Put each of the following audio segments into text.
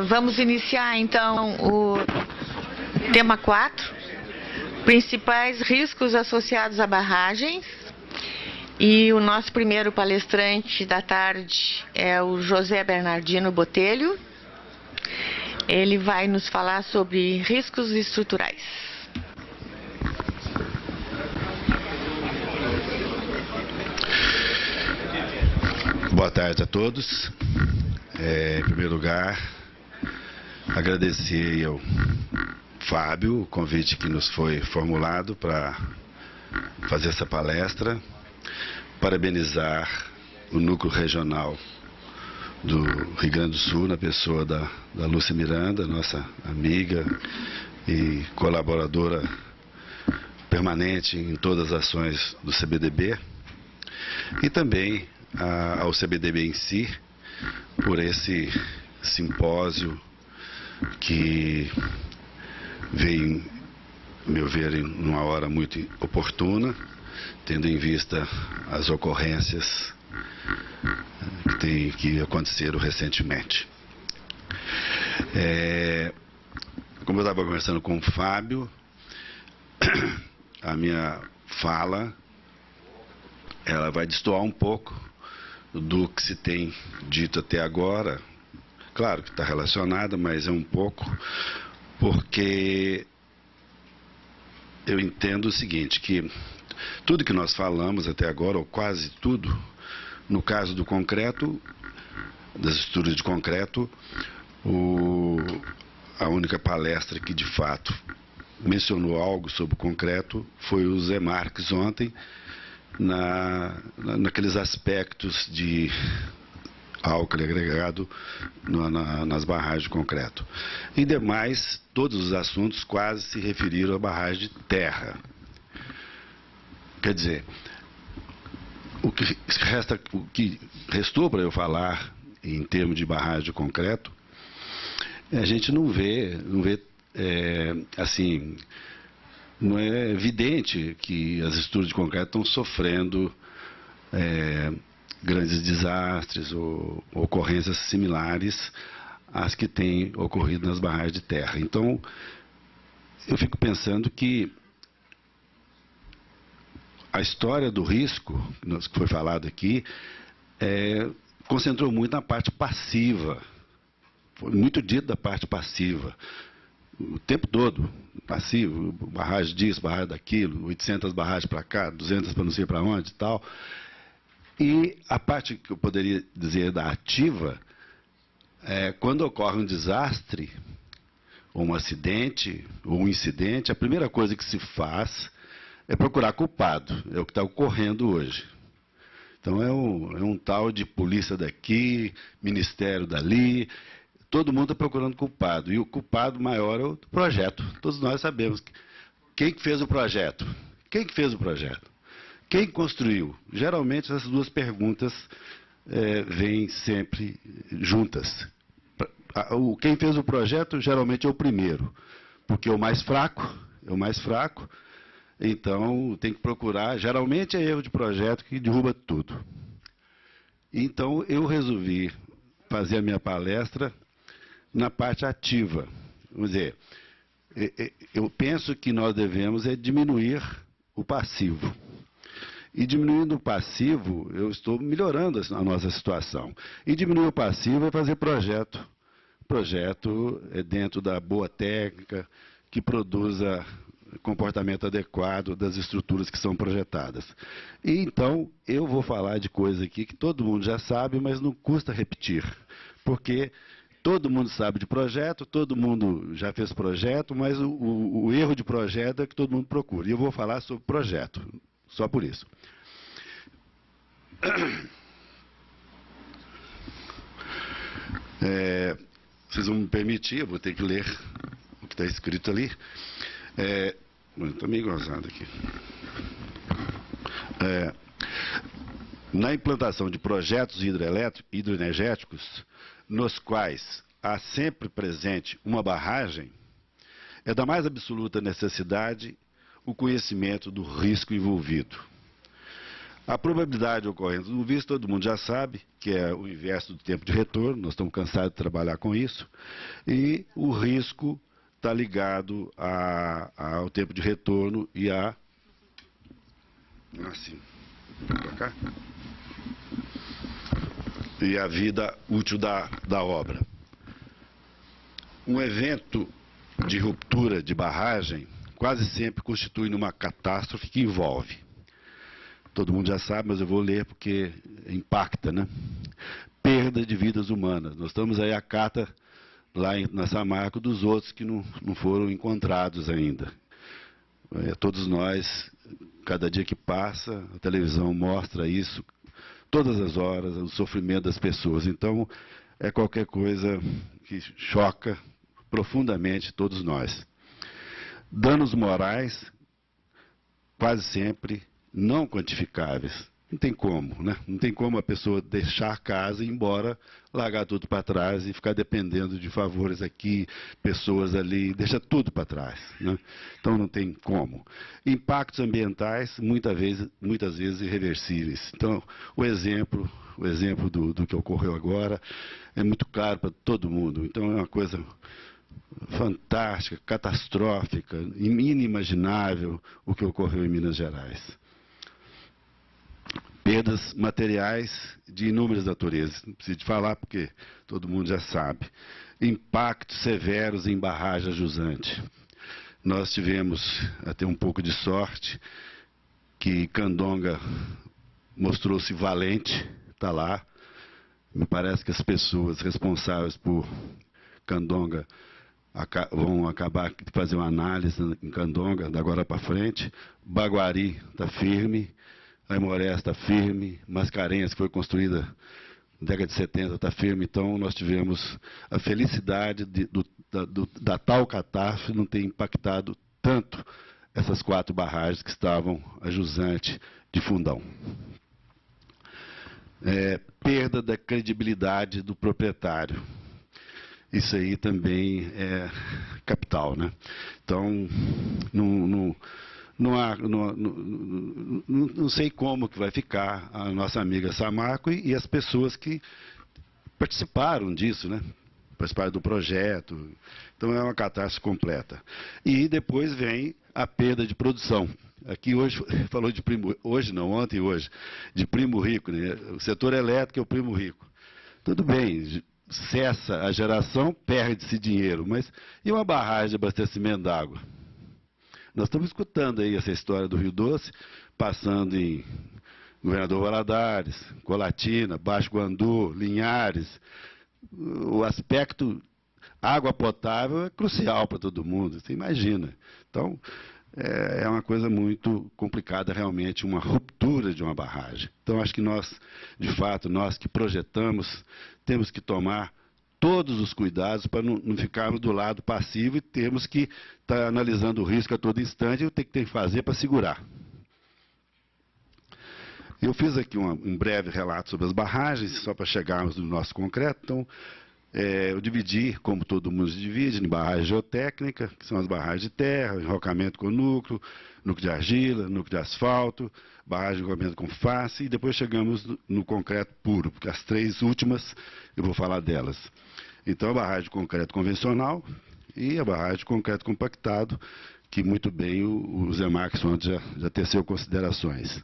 Vamos iniciar, então, o tema 4, principais riscos associados a barragens. E o nosso primeiro palestrante da tarde é o José Bernardino Botelho. Ele vai nos falar sobre riscos estruturais. Boa tarde a todos. Em primeiro lugar, agradecer ao Fábio o convite que nos foi formulado para fazer essa palestra. Parabenizar o Núcleo Regional do Rio Grande do Sul, na pessoa da Lúcia Miranda, nossa amiga e colaboradora permanente em todas as ações do CBDB, e também ao CBDB em si, por esse simpósio que veio, a meu ver, em uma hora muito oportuna, tendo em vista as ocorrências que aconteceram recentemente. Como eu estava conversando com o Fábio, a minha fala ela vai destoar um pouco do que se tem dito até agora. Claro que está relacionada, mas é um pouco porque eu entendo o seguinte, que tudo que nós falamos até agora, ou quase tudo, no caso do concreto, das estruturas de concreto, a única palestra que de fato mencionou algo sobre o concreto foi o Zé Marques ontem, naqueles aspectos de álcool agregado nas barragens de concreto. E demais, todos os assuntos quase se referiram à barragem de terra. Quer dizer, o que restou para eu falar em termos de barragem de concreto, a gente não vê assim, não é evidente que as estruturas de concreto estão sofrendo grandes desastres ou ocorrências similares às que têm ocorrido nas barragens de terra. Então, eu fico pensando que a história do risco, que foi falado aqui, concentrou muito na parte passiva. Foi muito dito da parte passiva. O tempo todo, passivo, barragem disso, barragem daquilo, 800 barragens para cá, 200 para não sei para onde e tal. E a parte que eu poderia dizer da ativa, quando ocorre um desastre, ou um acidente, ou um incidente, a primeira coisa que se faz é procurar culpado. É o que está ocorrendo hoje. Então é um tal de polícia daqui, ministério dali, todo mundo está procurando culpado. E o culpado maior é o projeto. Todos nós sabemos quem que fez o projeto. Quem que fez o projeto? Quem construiu? Geralmente essas duas perguntas vêm sempre juntas. Quem fez o projeto geralmente é o primeiro, porque é o mais fraco, então tem que procurar, geralmente é erro de projeto que derruba tudo. Então eu resolvi fazer a minha palestra na parte ativa. Vamos dizer, eu penso que nós devemos diminuir o passivo. E diminuindo o passivo, eu estou melhorando a nossa situação. E diminuir o passivo é fazer projeto. Projeto dentro da boa técnica, que produza comportamento adequado das estruturas que são projetadas. E então, eu vou falar de coisa aqui que todo mundo já sabe, mas não custa repetir. Porque todo mundo sabe de projeto, todo mundo já fez projeto, mas o erro de projeto é que todo mundo procura. E eu vou falar sobre projeto, só por isso. Vocês vão me permitir, eu vou ter que ler o que está escrito ali. Estou meio gozado aqui. Na implantação de projetos hidroenergéticos, nos quais há sempre presente uma barragem, é da mais absoluta necessidade o conhecimento do risco envolvido. A probabilidade de ocorrência do vício, todo mundo já sabe, que é o inverso do tempo de retorno, nós estamos cansados de trabalhar com isso, e o risco está ligado ao tempo de retorno e a... Assim, pra cá. E a vida útil da obra. Um evento de ruptura de barragem quase sempre constitui numa catástrofe que envolve. Todo mundo já sabe, mas eu vou ler porque impacta, né? Perda de vidas humanas. Nós estamos aí à cata, lá na Samarco, dos outros que não foram encontrados ainda. Todos nós, cada dia que passa, a televisão mostra isso, todas as horas, o sofrimento das pessoas. Então, é qualquer coisa que choca profundamente todos nós. Danos morais, quase sempre não quantificáveis. Não tem como, né? Não tem como a pessoa deixar a casa e ir embora, largar tudo para trás e ficar dependendo de favores aqui, pessoas ali, deixa tudo para trás, né? Então não tem como. Impactos ambientais, muitas vezes irreversíveis. Então, o exemplo do que ocorreu agora é muito claro para todo mundo. Então é uma coisa fantástica, catastrófica, inimaginável o que ocorreu em Minas Gerais. Perdas materiais de inúmeras naturezas, não preciso de falar porque todo mundo já sabe. Impactos severos em barragem jusante. Nós tivemos até um pouco de sorte que Candonga mostrou-se valente, está lá. Me parece que as pessoas responsáveis por Candonga vão acabar de fazer uma análise em Candonga, da agora para frente. Baguari está firme. A Aimorés está firme, Mascarenhas, que foi construída na década de 70, está firme. Então, nós tivemos a felicidade da tal catástrofe não ter impactado tanto essas 4 barragens que estavam a jusante de Fundão. Perda da credibilidade do proprietário. Isso aí também é capital, né? Então, não sei como que vai ficar a nossa amiga Samarco e as pessoas que participaram disso, né? Participaram do projeto. Então é uma catástrofe completa. E depois vem a perda de produção. Aqui hoje falou de primo, hoje não, ontem e hoje, de primo rico, né? O setor elétrico é o primo rico. Tudo bem, cessa a geração, perde-se dinheiro, mas e uma barragem de abastecimento d'água? Nós estamos escutando aí essa história do Rio Doce, passando em Governador Valadares, Colatina, Baixo Guandu, Linhares. O aspecto água potável é crucial para todo mundo, você imagina. Então, é uma coisa muito complicada realmente, uma ruptura de uma barragem. Então, acho que nós, de fato, nós que projetamos, temos que tomar todos os cuidados para não ficarmos do lado passivo e termos que estar analisando o risco a todo instante e o que tem que fazer para segurar. Eu fiz aqui um breve relato sobre as barragens, só para chegarmos no nosso concreto. Então, eu dividi, como todo mundo se divide, em barragem geotécnica, que são as barragens de terra, enrocamento com núcleo de argila, núcleo de asfalto, barragem de enrocamento com face, e depois chegamos no concreto puro, porque as 3 últimas eu vou falar delas. Então, a barragem de concreto convencional e a barragem de concreto compactado, que muito bem o Zé Marques ontem já teceu considerações.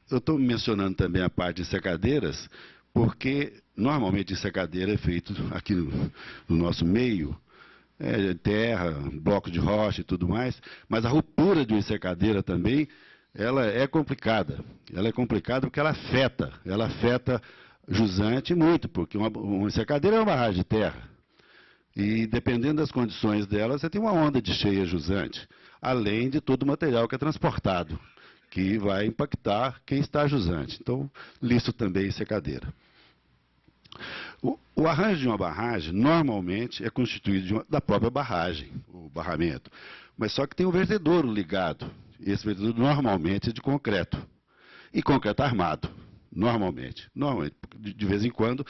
Eu estou mencionando também a parte de secadeiras, porque normalmente secadeira é feito aqui no nosso meio, terra, bloco de rocha e tudo mais, mas a ruptura de uma secadeira também, ela é complicada. Ela é complicada porque ela afeta jusante muito, porque uma secadeira é uma barragem de terra. E dependendo das condições dela, você tem uma onda de cheia jusante, além de todo o material que é transportado, que vai impactar quem está jusante. Então, listo também secadeira. O arranjo de uma barragem, normalmente, é constituído da própria barragem, o barramento. Mas só que tem um vertedouro ligado. Esse vertedouro, normalmente, é de concreto. E concreto armado, normalmente. De vez em quando,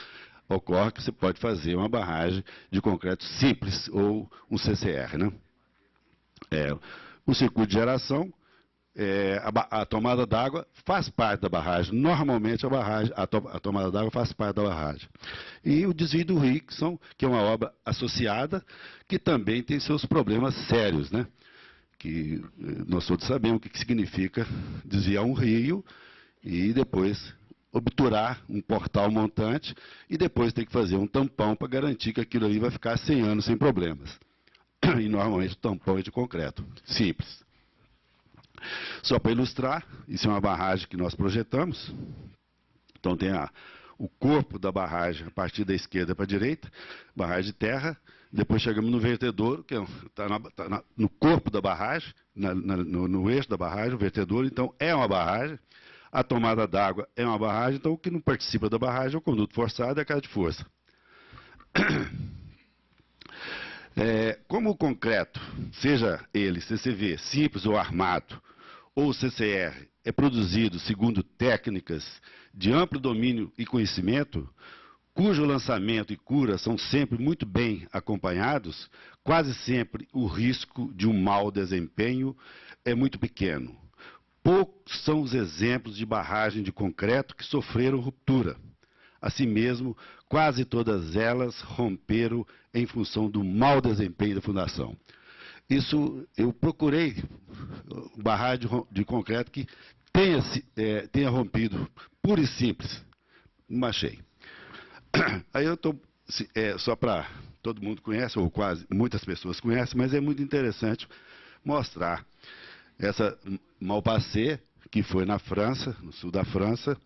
ocorre que você pode fazer uma barragem de concreto simples, ou um CCR, né? O circuito de geração a tomada d'água faz parte da barragem. Normalmente a tomada d'água faz parte da barragem. E o desvio do rio, que é uma obra associada, que também tem seus problemas sérios, né? Que nós todos sabemos o que significa desviar um rio e depois obturar um portal montante e depois ter que fazer um tampão para garantir que aquilo ali vai ficar 100 anos sem problemas. E normalmente o tampão é de concreto, simples. Só para ilustrar, isso é uma barragem que nós projetamos. Então tem o corpo da barragem a partir da esquerda para a direita, barragem de terra. Depois chegamos no vertedouro, que está no corpo da barragem, no eixo da barragem, o vertedouro. Então é uma barragem. A tomada d'água é uma barragem. Então o que não participa da barragem é o conduto forçado e a casa de força. Como o concreto, seja ele CCV, simples ou armado, ou CCR, é produzido segundo técnicas de amplo domínio e conhecimento, cujo lançamento e cura são sempre muito bem acompanhados, quase sempre o risco de um mau desempenho é muito pequeno. Poucos são os exemplos de barragem de concreto que sofreram ruptura. Assim mesmo, quase todas elas romperam em função do mau desempenho da fundação. Isso, eu procurei barragem de concreto que tenha rompido, pura e simples. Não achei. Aí eu estou, só para todo mundo conhece, ou quase muitas pessoas conhecem, mas é muito interessante mostrar essa Malpasset, que foi na França, no sul da França,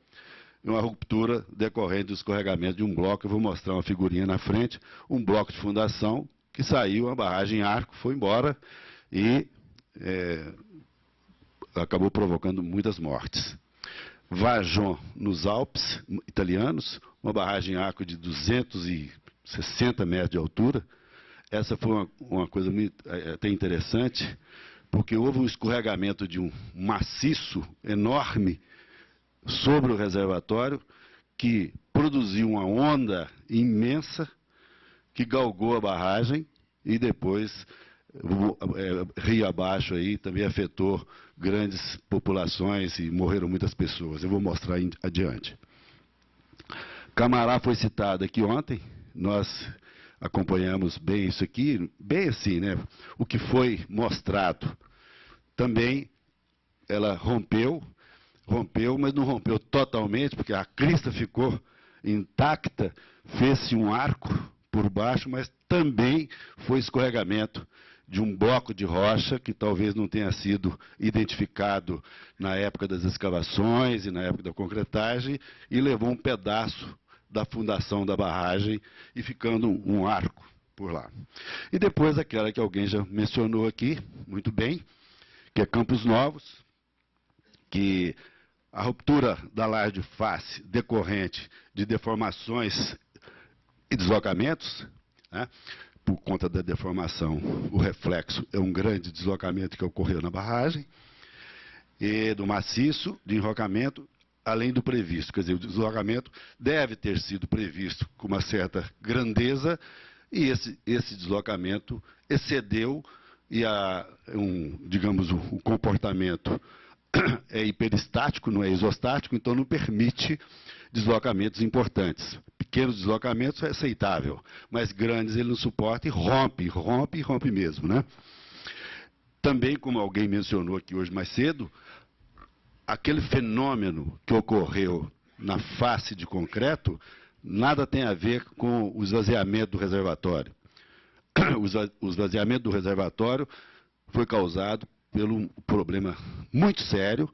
uma ruptura decorrente do escorregamento de um bloco. Eu vou mostrar uma figurinha na frente, um bloco de fundação que saiu, a barragem em arco, foi embora e acabou provocando muitas mortes. Vajon, nos Alpes italianos, uma barragem em arco de 260 metros de altura. Essa foi uma coisa até interessante, porque houve um escorregamento de um maciço enorme sobre o reservatório, que produziu uma onda imensa que galgou a barragem e depois, rio abaixo aí, também afetou grandes populações e morreram muitas pessoas. Eu vou mostrar adiante. Camará foi citado aqui ontem, nós acompanhamos bem isso aqui, bem assim, né? O que foi mostrado. Também ela rompeu, mas não rompeu totalmente, porque a crista ficou intacta, fez-se um arco por baixo, mas também foi escorregamento de um bloco de rocha que talvez não tenha sido identificado na época das escavações e na época da concretagem, e levou um pedaço da fundação da barragem e ficando um arco por lá. E depois aquela que alguém já mencionou aqui, muito bem, que é Campos Novos, que a ruptura da laje de face decorrente de deformações e deslocamentos, né, por conta da deformação, o reflexo é um grande deslocamento que ocorreu na barragem, e do maciço, de enrocamento, além do previsto. Quer dizer, o deslocamento deve ter sido previsto com uma certa grandeza, e esse deslocamento excedeu, e digamos, o comportamento é hiperestático, não é isostático, então não permite deslocamentos importantes. Pequenos deslocamentos é aceitável, mas grandes ele não suporta e rompe mesmo, né? Também, como alguém mencionou aqui hoje mais cedo, aquele fenômeno que ocorreu na face de concreto nada tem a ver com o esvaziamento do reservatório. O esvaziamento do reservatório foi causado pelo problema muito sério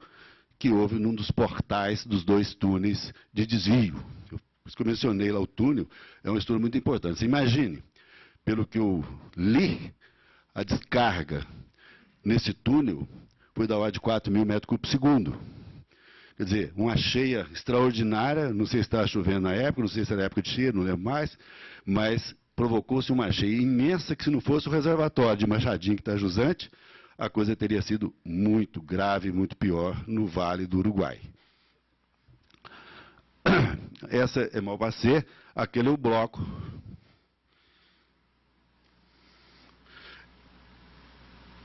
que houve num dos portais dos 2 túneis de desvio. Por isso que eu mencionei lá o túnel, é um estudo muito importante. Você imagine, pelo que eu li, a descarga nesse túnel foi da ordem de 4.000 metros cúbicos por segundo. Quer dizer, uma cheia extraordinária, não sei se estava chovendo na época, não sei se era época de cheia, não lembro mais, mas provocou-se uma cheia imensa que, se não fosse o reservatório de Machadinho que está jusante, a coisa teria sido muito grave, muito pior no Vale do Uruguai. Essa é Malpasset, aquele é o bloco.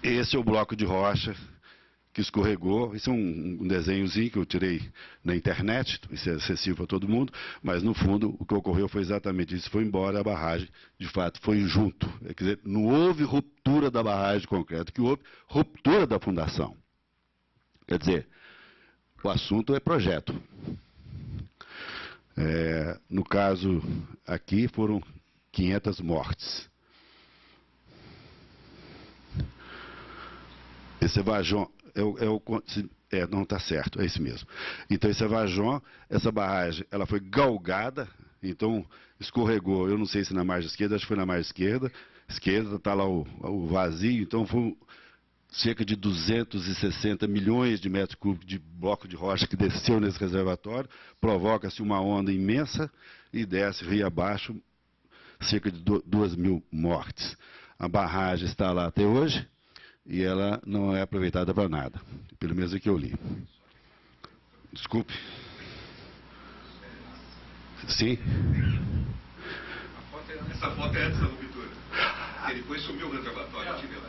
Esse é o bloco de rocha que escorregou. Isso é um desenhozinho que eu tirei na internet, isso é acessível para todo mundo, mas no fundo o que ocorreu foi exatamente isso, foi embora a barragem, de fato, foi junto. Quer dizer, não houve ruptura da barragem de concreto, que houve ruptura da fundação. Quer dizer, o assunto é projeto. No caso aqui foram 500 mortes. Esse Vajon não está certo, é isso mesmo. Então esse Vajon, essa barragem, ela foi galgada, então escorregou, eu não sei se na margem esquerda, acho que foi na margem esquerda, está lá o vazio, então foi cerca de 260 milhões de metros cúbicos de bloco de rocha que desceu nesse reservatório, provoca-se uma onda imensa e desce rio abaixo, cerca de 2.000 mortes. A barragem está lá até hoje e ela não é aproveitada para nada, pelo menos o que eu li. Desculpe. Sim? Essa foto é antes da ruptura. Porque depois sumiu o reservatório, eu tive lá.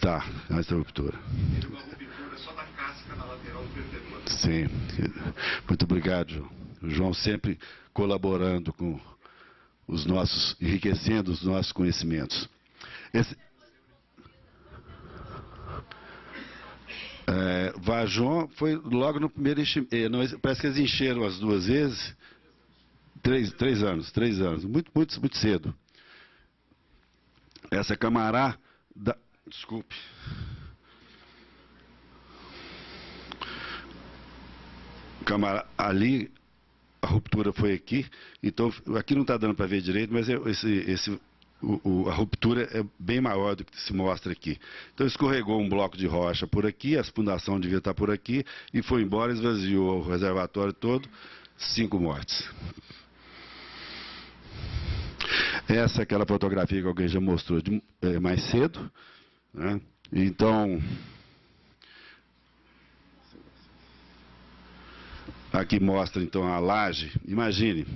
Tá, antes da ruptura. Teve uma ruptura só da casca na lateral do vertedor. Sim. Muito obrigado, João. O João sempre colaborando com os nossos, enriquecendo os nossos conhecimentos. Vajon foi logo no primeiro enchimento. Parece que eles encheram as duas vezes. 3 anos. Muito cedo. Essa Camará... Desculpe. Camará, ali, a ruptura foi aqui. Então, aqui não está dando para ver direito, mas a ruptura é bem maior do que se mostra aqui. Então escorregou um bloco de rocha por aqui, a fundação devia estar por aqui, e foi embora, esvaziou o reservatório todo, 5 mortes. Essa é aquela fotografia que alguém já mostrou mais cedo, né? Então, aqui mostra então a laje. Imagine,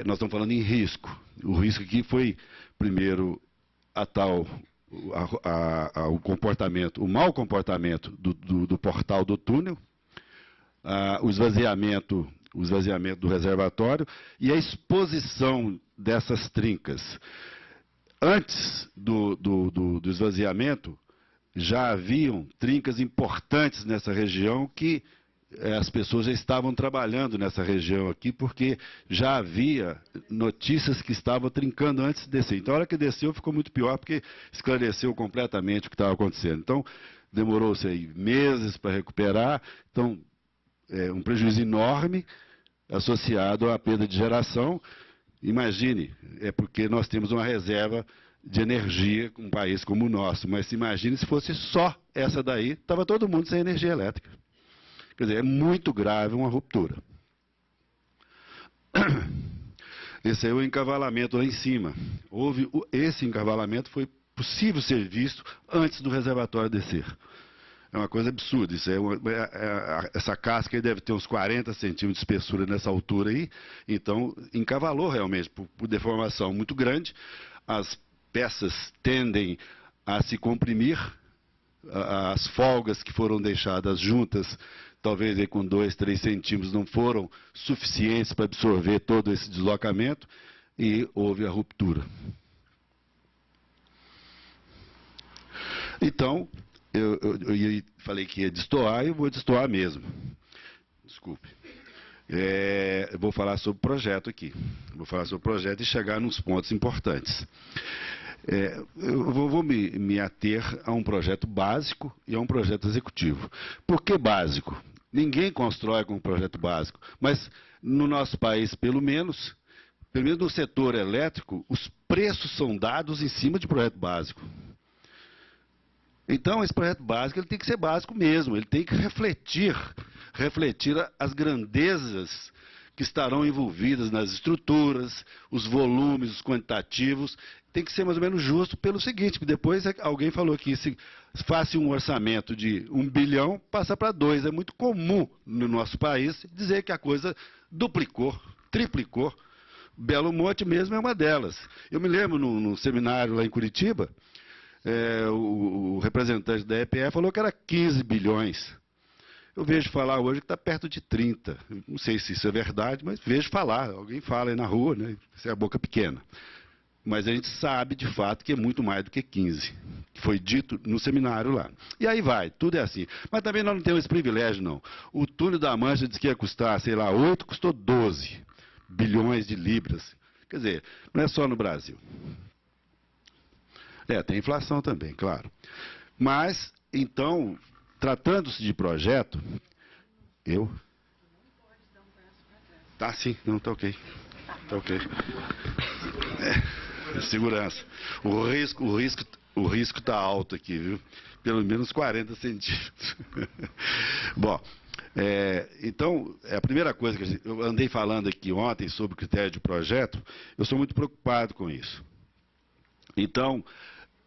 nós estamos falando em risco. O risco aqui foi, primeiro, o mau comportamento do portal do túnel, o esvaziamento do reservatório e a exposição dessas trincas. Antes do esvaziamento, já haviam trincas importantes nessa região que as pessoas já estavam trabalhando nessa região aqui, porque já havia notícias que estavam trincando antes de descer. Então, a hora que desceu, ficou muito pior, porque esclareceu completamente o que estava acontecendo. Então, demorou-se aí meses para recuperar. Então, um prejuízo enorme associado à perda de geração. Imagine, porque nós temos uma reserva de energia com um país como o nosso, mas imagine se fosse só essa daí, estava todo mundo sem energia elétrica. Quer dizer, é muito grave uma ruptura. Esse é o encavalamento lá em cima. Esse encavalamento foi possível ser visto antes do reservatório descer. É uma coisa absurda. Essa casca aí deve ter uns 40 centímetros de espessura nessa altura aí. Então, encavalou realmente por deformação muito grande. As peças tendem a se comprimir. As folgas que foram deixadas juntas, talvez aí com 2, 3 centímetros, não foram suficientes para absorver todo esse deslocamento e houve a ruptura. Então, eu falei que ia destoar e eu vou destoar mesmo. Desculpe. Eu vou falar sobre o projeto aqui. Vou falar sobre o projeto e chegar nos pontos importantes. Eu vou me ater a um projeto básico e a um projeto executivo. Por que básico? Ninguém constrói com um projeto básico, mas no nosso país, pelo menos no setor elétrico, os preços são dados em cima de projeto básico. Então, esse projeto básico ele tem que ser básico mesmo, ele tem que refletir as grandezas que estarão envolvidas nas estruturas, os volumes, os quantitativos. Tem que ser mais ou menos justo pelo seguinte, depois alguém falou aqui, se faça um orçamento de 1 bilhão, passa para 2. É muito comum no nosso país dizer que a coisa duplicou, triplicou. Belo Monte mesmo é uma delas. Eu me lembro num seminário lá em Curitiba, o representante da EPE falou que era 15 bilhões. Eu vejo falar hoje que está perto de 30. Não sei se isso é verdade, mas vejo falar. Alguém fala aí na rua, né? Isso é a boca pequena. Mas a gente sabe, de fato, que é muito mais do que 15. Que foi dito no seminário lá. E aí vai, tudo é assim. Mas também nós não temos esse privilégio, não. O túnel da Mancha disse que ia custar, sei lá, 8, custou 12 bilhões de libras. Quer dizer, não é só no Brasil. Tem inflação também, claro. Mas, então, tratando-se de projeto, Tá sim, não, tá ok. Tá ok. Segurança. O risco está alto aqui, viu? Pelo menos 40 centímetros. Bom, então, a primeira coisa que eu andei falando aqui ontem sobre o critério de projeto, eu sou muito preocupado com isso. Então,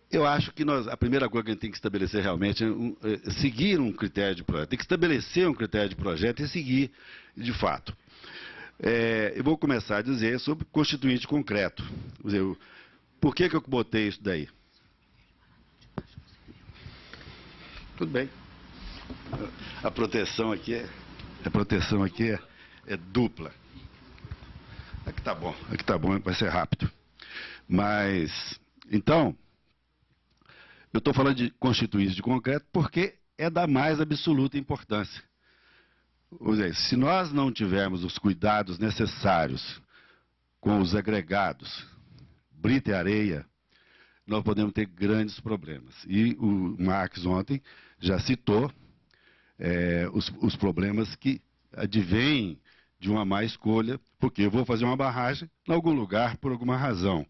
eu acho que a primeira coisa que a gente tem que estabelecer realmente é seguir um critério de projeto. Tem que estabelecer um critério de projeto e seguir de fato. Eu vou começar a dizer sobre constituinte concreto. Quer dizer, por que eu botei isso daí? Tudo bem. A proteção aqui é dupla. Aqui tá bom, vai ser rápido. Mas, então, eu estou falando de constituinte de concreto porque é da mais absoluta importância. Ou seja, se nós não tivermos os cuidados necessários com os agregados, brita e areia, nós podemos ter grandes problemas. E o Marx ontem já citou os problemas que advêm de uma má escolha, porque eu vou fazer uma barragem em algum lugar por alguma razão.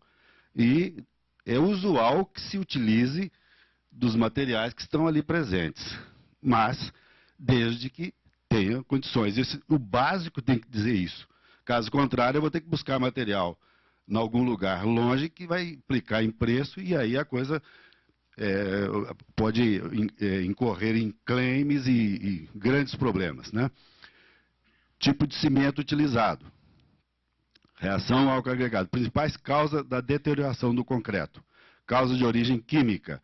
E é usual que se utilize dos materiais que estão ali presentes, mas desde que tenha condições. O básico tem que dizer isso. Caso contrário, eu vou ter que buscar material em algum lugar longe que vai implicar em preço e aí a coisa pode incorrer em claims e grandes problemas, né? Tipo de cimento utilizado. Reação ao álcool agregado. Principais causas da deterioração do concreto. Causas de origem química.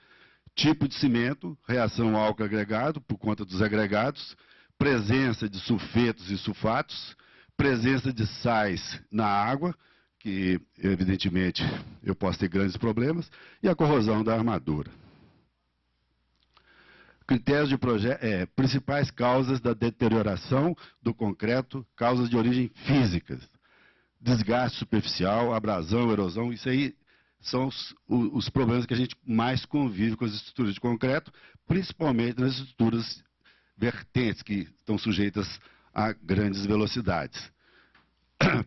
Tipo de cimento, reação ao álcool agregado, por conta dos agregados. Presença de sulfetos e sulfatos. Presença de sais na água, que evidentemente eu posso ter grandes problemas. E a corrosão da armadura. Critérios de projeto, principais causas da deterioração do concreto, causas de origem físicas. Desgaste superficial, abrasão, erosão, isso aí são os problemas que a gente mais convive com as estruturas de concreto, principalmente nas estruturas vertentes, que estão sujeitas a grandes velocidades.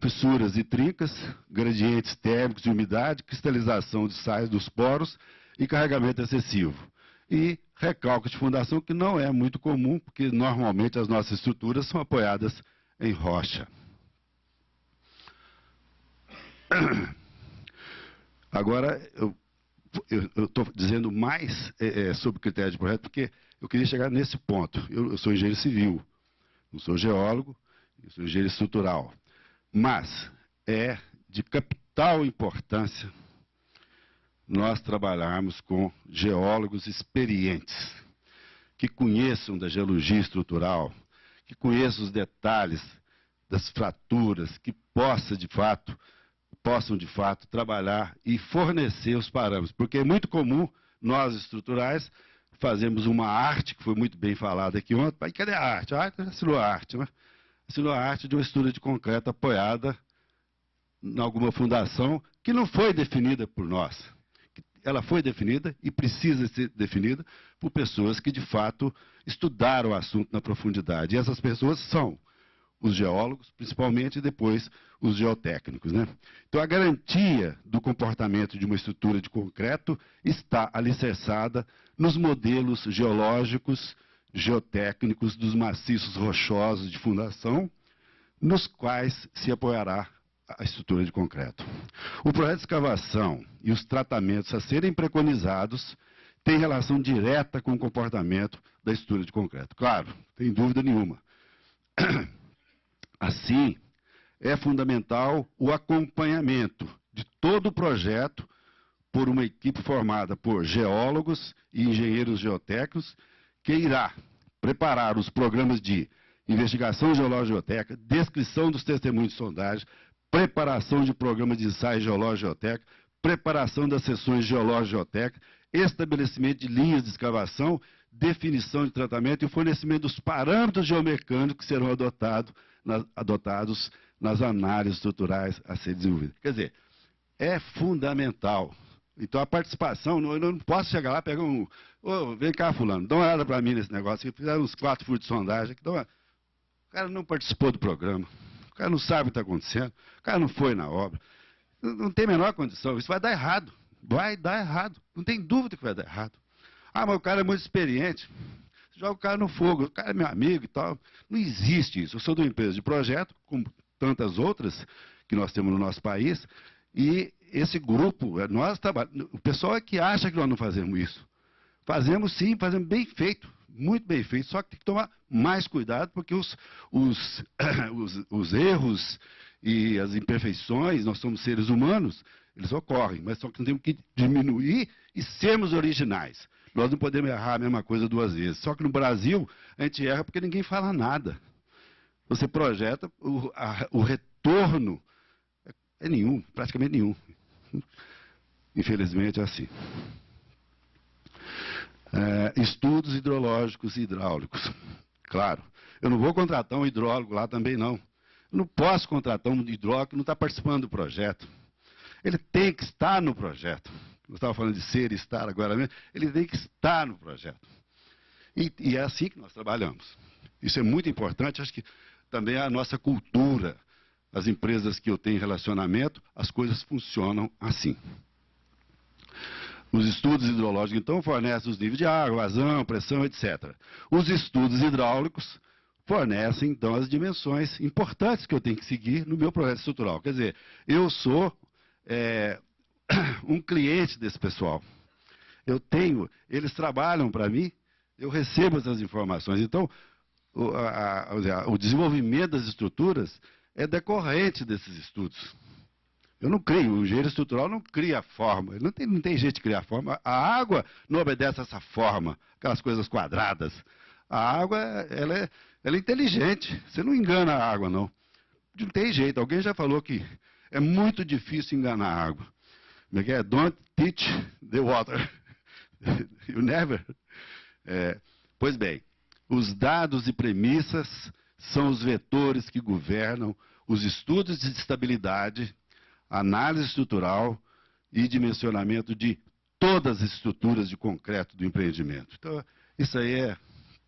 Fissuras e trincas, gradientes térmicos de umidade, cristalização de sais dos poros e carregamento excessivo. E recalque de fundação, que não é muito comum, porque normalmente as nossas estruturas são apoiadas em rocha. Agora, eu estou dizendo mais sobre critério de projeto, porque eu queria chegar nesse ponto. Eu sou engenheiro civil, não sou geólogo, eu sou engenheiro estrutural. Mas é de capital importância nós trabalharmos com geólogos experientes, que conheçam da geologia estrutural, que conheçam os detalhes das fraturas, que possam de fato trabalhar e fornecer os parâmetros. Porque é muito comum nós estruturais fazermos uma arte, que foi muito bem falada aqui ontem. Mas cadê a arte? A arte assinou a arte, né? Assinou a arte de uma estrutura de concreto apoiada em alguma fundação que não foi definida por nós. Ela foi definida e precisa ser definida por pessoas que, de fato, estudaram o assunto na profundidade. E essas pessoas são os geólogos, principalmente, e depois os geotécnicos, né? Então, a garantia do comportamento de uma estrutura de concreto está alicerçada nos modelos geológicos, geotécnicos dos maciços rochosos de fundação, nos quais se apoiará a estrutura de concreto. O projeto de escavação e os tratamentos a serem preconizados têm relação direta com o comportamento da estrutura de concreto. Claro, sem dúvida nenhuma. Assim, é fundamental o acompanhamento de todo o projeto por uma equipe formada por geólogos e engenheiros geotécnicos, que irá preparar os programas de investigação geológica e geotécnica, descrição dos testemunhos de sondagem, preparação de programas de ensaio geológico e geotécnico, preparação das sessões geológicas e geotécnicas, estabelecimento de linhas de escavação, definição de tratamento e fornecimento dos parâmetros geomecânicos que serão adotados nas análises estruturais a ser desenvolvidas. Quer dizer, é fundamental. Então, a participação, eu não posso chegar lá e pegar vem cá, fulano, dá uma olhada para mim nesse negócio. Fizeram uns 4 furos de sondagem. O cara não participou do programa. O cara não sabe o que está acontecendo. O cara não foi na obra. Não tem a menor condição. Isso vai dar errado. Vai dar errado. Não tem dúvida que vai dar errado. Ah, mas o cara é muito experiente. Joga o cara no fogo. O cara é meu amigo e tal. Não existe isso. Eu sou de uma empresa de projeto, como tantas outras que nós temos no nosso país, e esse grupo, nós trabalhamos, o pessoal é que acha que nós não fazemos isso. Fazemos sim, fazemos bem feito, muito bem feito, só que tem que tomar mais cuidado, porque os erros e as imperfeições, nós somos seres humanos, eles ocorrem, mas só que nós temos que diminuir e sermos originais. Nós não podemos errar a mesma coisa 2 vezes. Só que no Brasil, a gente erra porque ninguém fala nada. Você projeta, o retorno é nenhum, praticamente nenhum. Infelizmente é assim. Estudos hidrológicos e hidráulicos. Claro, eu não vou contratar um hidrólogo lá também não. Eu não posso contratar um hidrólogo que não está participando do projeto. Ele tem que estar no projeto. Eu estava falando de ser e estar agora mesmo. Ele tem que estar no projeto. E é assim que nós trabalhamos. Isso é muito importante, acho que também é a nossa cultura. As empresas que eu tenho relacionamento, as coisas funcionam assim. Os estudos hidrológicos, então, fornecem os níveis de água, vazão, pressão, etc. Os estudos hidráulicos fornecem, então, as dimensões importantes que eu tenho que seguir no meu projeto estrutural. Quer dizer, eu sou um cliente desse pessoal. Eles trabalham para mim, eu recebo essas informações. Então, o desenvolvimento das estruturas é decorrente desses estudos. Eu não crio, o engenheiro estrutural não cria a forma, não tem jeito de criar forma. A água não obedece a essa forma, aquelas coisas quadradas. A água, ela é inteligente, você não engana a água, não. Não tem jeito, alguém já falou que é muito difícil enganar a água. Don't teach the water. You never. Pois bem, os dados e premissas são os vetores que governam os estudos de estabilidade, análise estrutural e dimensionamento de todas as estruturas de concreto do empreendimento. Então, isso aí é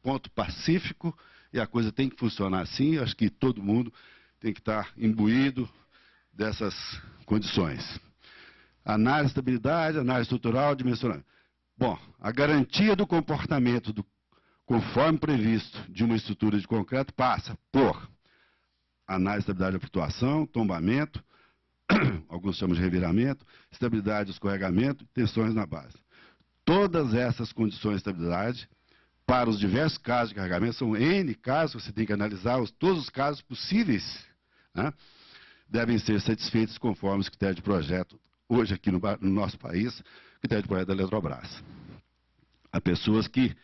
ponto pacífico e a coisa tem que funcionar assim. Acho que todo mundo tem que estar imbuído dessas condições. Análise de estabilidade, análise estrutural, dimensionamento. Bom, a garantia do comportamento conforme previsto de uma estrutura de concreto passa por análise de estabilidade da flutuação, tombamento, alguns chamam de reviramento, estabilidade de escorregamento, tensões na base. Todas essas condições de estabilidade, para os diversos casos de carregamento, são N casos, você tem que analisar todos os casos possíveis, né, devem ser satisfeitos conforme os critérios de projeto, hoje aqui no nosso país, critério de projeto da Eletrobras. Há pessoas que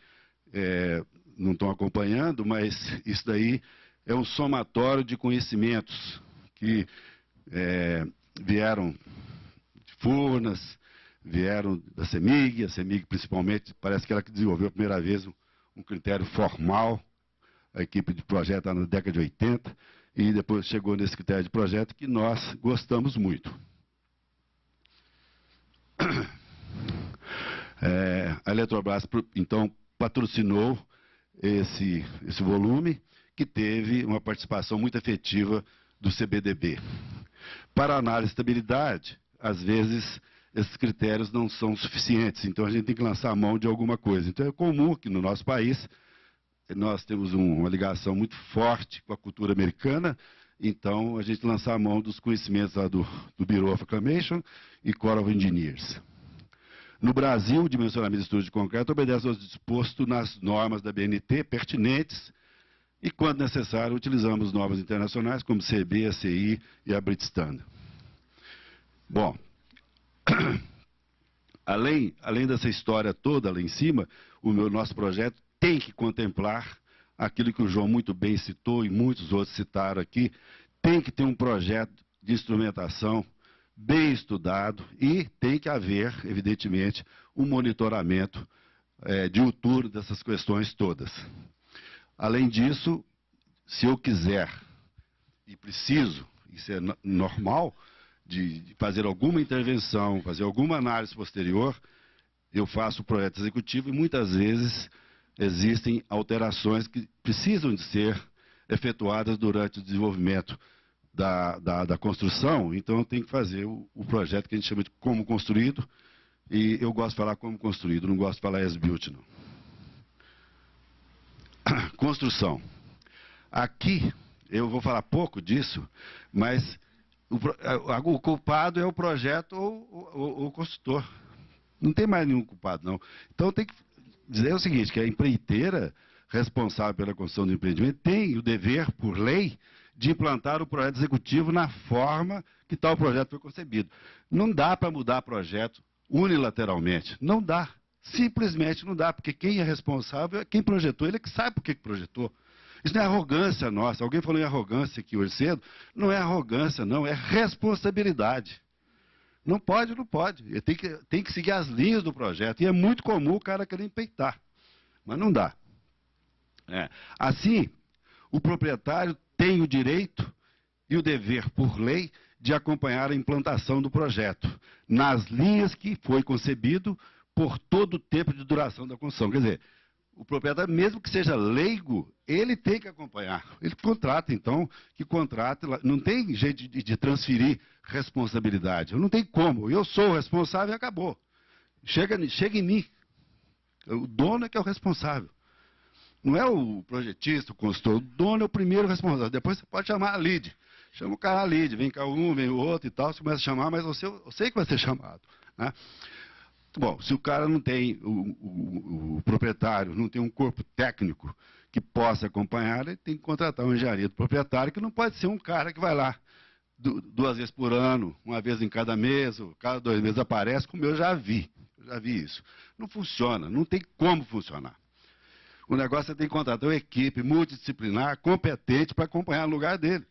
não estão acompanhando, mas isso daí é um somatório de conhecimentos que vieram de Furnas, vieram da CEMIG, a CEMIG principalmente, parece que ela que desenvolveu a primeira vez um critério formal, a equipe de projeto na década de 80, e depois chegou nesse critério de projeto que nós gostamos muito. A Eletrobras, então, patrocinou esse volume, que teve uma participação muito efetiva do CBDB. Para a análise de estabilidade, às vezes, esses critérios não são suficientes, então a gente tem que lançar a mão de alguma coisa. Então é comum que no nosso país, nós temos uma ligação muito forte com a cultura americana, então a gente lança a mão dos conhecimentos lá do Bureau of Reclamation e Corps of Engineers. No Brasil, o dimensionamento de estudo de concreto obedece ao disposto nas normas da BNT pertinentes e, quando necessário, utilizamos normas internacionais como CB, ACI e a Brit Standard. Bom, Além dessa história toda lá em cima, nosso projeto tem que contemplar aquilo que o João muito bem citou e muitos outros citaram aqui, tem que ter um projeto de instrumentação bem estudado e tem que haver, evidentemente, um monitoramento diuturno dessas questões todas. Além disso, se eu quiser e preciso, isso é normal, de fazer alguma intervenção, fazer alguma análise posterior, eu faço o projeto executivo e muitas vezes existem alterações que precisam de ser efetuadas durante o desenvolvimento da construção, então eu tenho que fazer o projeto que a gente chama de como construído, e eu gosto de falar como construído, não gosto de falar as-built, não. Construção. Aqui, eu vou falar pouco disso, mas o culpado é o projeto ou o construtor. Não tem mais nenhum culpado, não. Então tem que dizer o seguinte, que a empreiteira responsável pela construção do empreendimento tem o dever, por lei, de implantar o projeto executivo na forma que tal projeto foi concebido. Não dá para mudar projeto unilateralmente. Não dá. Simplesmente não dá, porque quem é responsável é quem projetou, ele é que sabe por que projetou. Isso não é arrogância nossa. Alguém falou em arrogância aqui hoje cedo. Não é arrogância, não, é responsabilidade. Não pode, não pode. Ele tem que seguir as linhas do projeto. E é muito comum o cara querer empeitar. Mas não dá. Assim, o proprietário tem o direito e o dever, por lei, de acompanhar a implantação do projeto, nas linhas que foi concebido por todo o tempo de duração da construção. Quer dizer, o proprietário, mesmo que seja leigo, ele tem que acompanhar. Ele contrata, então, que contrata. Não tem jeito de transferir responsabilidade. Não tem como. Eu sou o responsável e acabou. Chega em mim. O dono é que é o responsável. Não é o projetista, o consultor. O dono é o primeiro responsável. Depois você pode chamar a lead. Chama o cara a lead. Vem cá um, vem o outro e tal. Você começa a chamar, mas eu sei que vai ser chamado. Né? Bom, se o cara não tem, o proprietário não tem um corpo técnico que possa acompanhar, ele tem que contratar um engenharia do proprietário, que não pode ser um cara que vai lá 2 vezes por ano, 1 vez em cada mês, ou cada 2 meses aparece, como eu já vi isso. Não funciona, não tem como funcionar. O negócio é ter que contratar uma equipe multidisciplinar, competente, para acompanhar o lugar dele.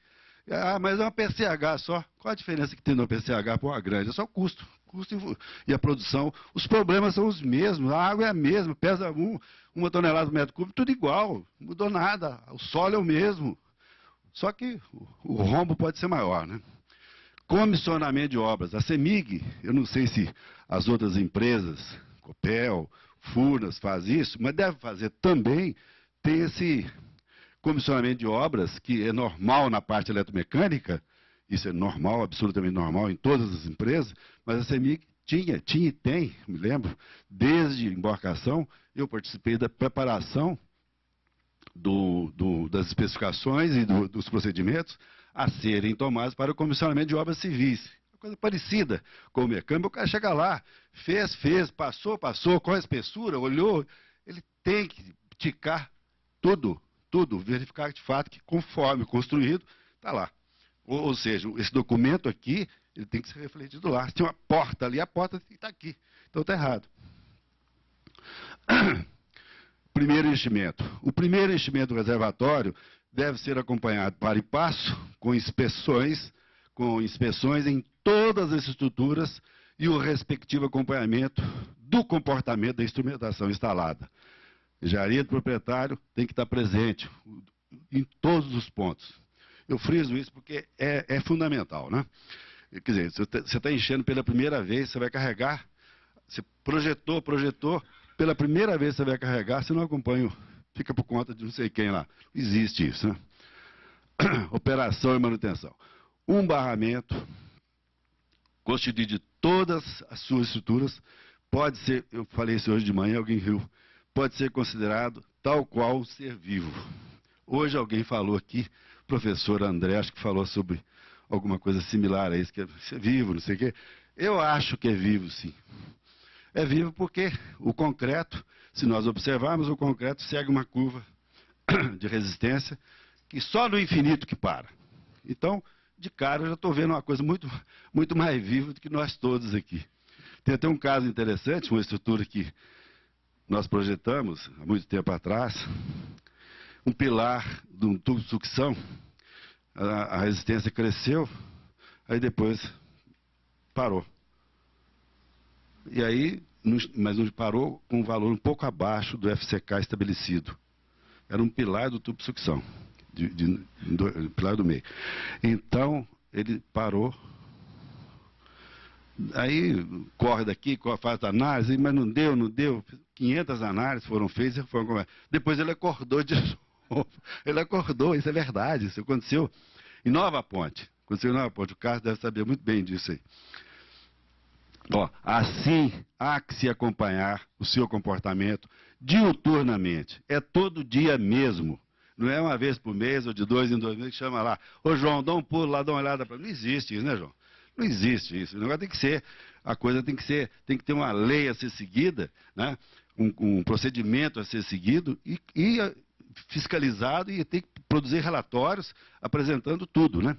Ah, mas é uma PCH só. Qual a diferença que tem de uma PCH para uma grande? É só custo. Custo e a produção. Os problemas são os mesmos. A água é a mesma. Pesa 1 tonelada por metro cúbico, tudo igual. Não mudou nada. O solo é o mesmo. Só que o rombo pode ser maior, né? Comissionamento de obras. A CEMIG, eu não sei se as outras empresas, Copel, Furnas, faz isso, mas deve fazer também. Tem esse comissionamento de obras, que é normal na parte eletromecânica, isso é normal, absolutamente normal em todas as empresas, mas a CEMIG tinha e tem, me lembro, desde embarcação, eu participei da preparação das especificações e dos procedimentos a serem tomados para o comissionamento de obras civis. Uma coisa parecida com o mecânico, o cara chega lá, fez, passou, qual a espessura, olhou, ele tem que ticar tudo, verificar de fato que conforme construído, está lá. Ou seja, esse documento aqui, ele tem que ser refletido lá. Se tem uma porta ali, a porta tem que estar aqui. Então está errado. Primeiro enchimento. O primeiro enchimento do reservatório deve ser acompanhado para e passo com inspeções em todas as estruturas e o respectivo acompanhamento do comportamento da instrumentação instalada. Engenharia do proprietário tem que estar presente em todos os pontos. Eu friso isso porque é fundamental, né? Quer dizer, se você está enchendo pela primeira vez, você vai carregar, você projetou, pela primeira vez você vai carregar, você não acompanha, fica por conta de não sei quem lá. Existe isso, né? Operação e manutenção. Um barramento constituído de todas as suas estruturas, pode ser, eu falei isso hoje de manhã, alguém riu, pode ser considerado tal qual ser vivo. Hoje alguém falou aqui, professor André, acho que falou sobre alguma coisa similar a isso, que é vivo, não sei o quê. Eu acho que é vivo, sim. É vivo porque o concreto, se nós observarmos, o concreto segue uma curva de resistência que só no infinito que para. Então, de cara, eu já estou vendo uma coisa muito mais viva do que nós todos aqui. Tem até um caso interessante, uma estrutura que nós projetamos há muito tempo atrás, um pilar de um tubo de sucção, a resistência cresceu, aí depois parou. E aí, mas não parou com um valor um pouco abaixo do FCK estabelecido. Era um pilar do tubo de sucção, pilar do meio. Então, ele parou. Aí, corre daqui, faz análise, mas não deu. 500 análises foram feitas. Depois ele acordou de novo. Ele acordou, isso é verdade. Isso aconteceu em Nova Ponte. Aconteceu em Nova Ponte. O Carlos deve saber muito bem disso aí. Ó, assim, há que se acompanhar o seu comportamento diuturnamente. É todo dia mesmo. Não é uma vez por mês ou de 2 em 2 meses que chama lá. Ô, João, dá um pulo lá, dá uma olhada para mim. Não existe isso, né, João? Não existe isso. O negócio tem que ser, a coisa tem que ter uma lei a ser seguida, né? Um procedimento a ser seguido e fiscalizado e tem que produzir relatórios apresentando tudo, né?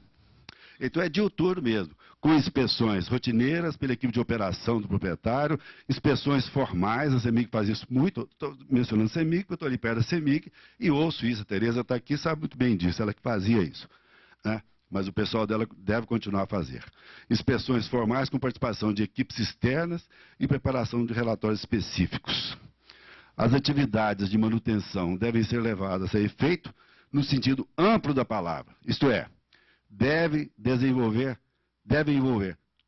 Então é diuturno mesmo, com inspeções rotineiras pela equipe de operação do proprietário, inspeções formais, a CEMIG faz isso muito, estou mencionando a CEMIG, porque eu estou ali perto da CEMIG, e ouço isso, a Tereza está aqui, sabe muito bem disso, ela que fazia isso, né? Mas o pessoal dela deve continuar a fazer. Inspeções formais com participação de equipes externas e preparação de relatórios específicos. As atividades de manutenção devem ser levadas a efeito no sentido amplo da palavra, isto é, devem envolver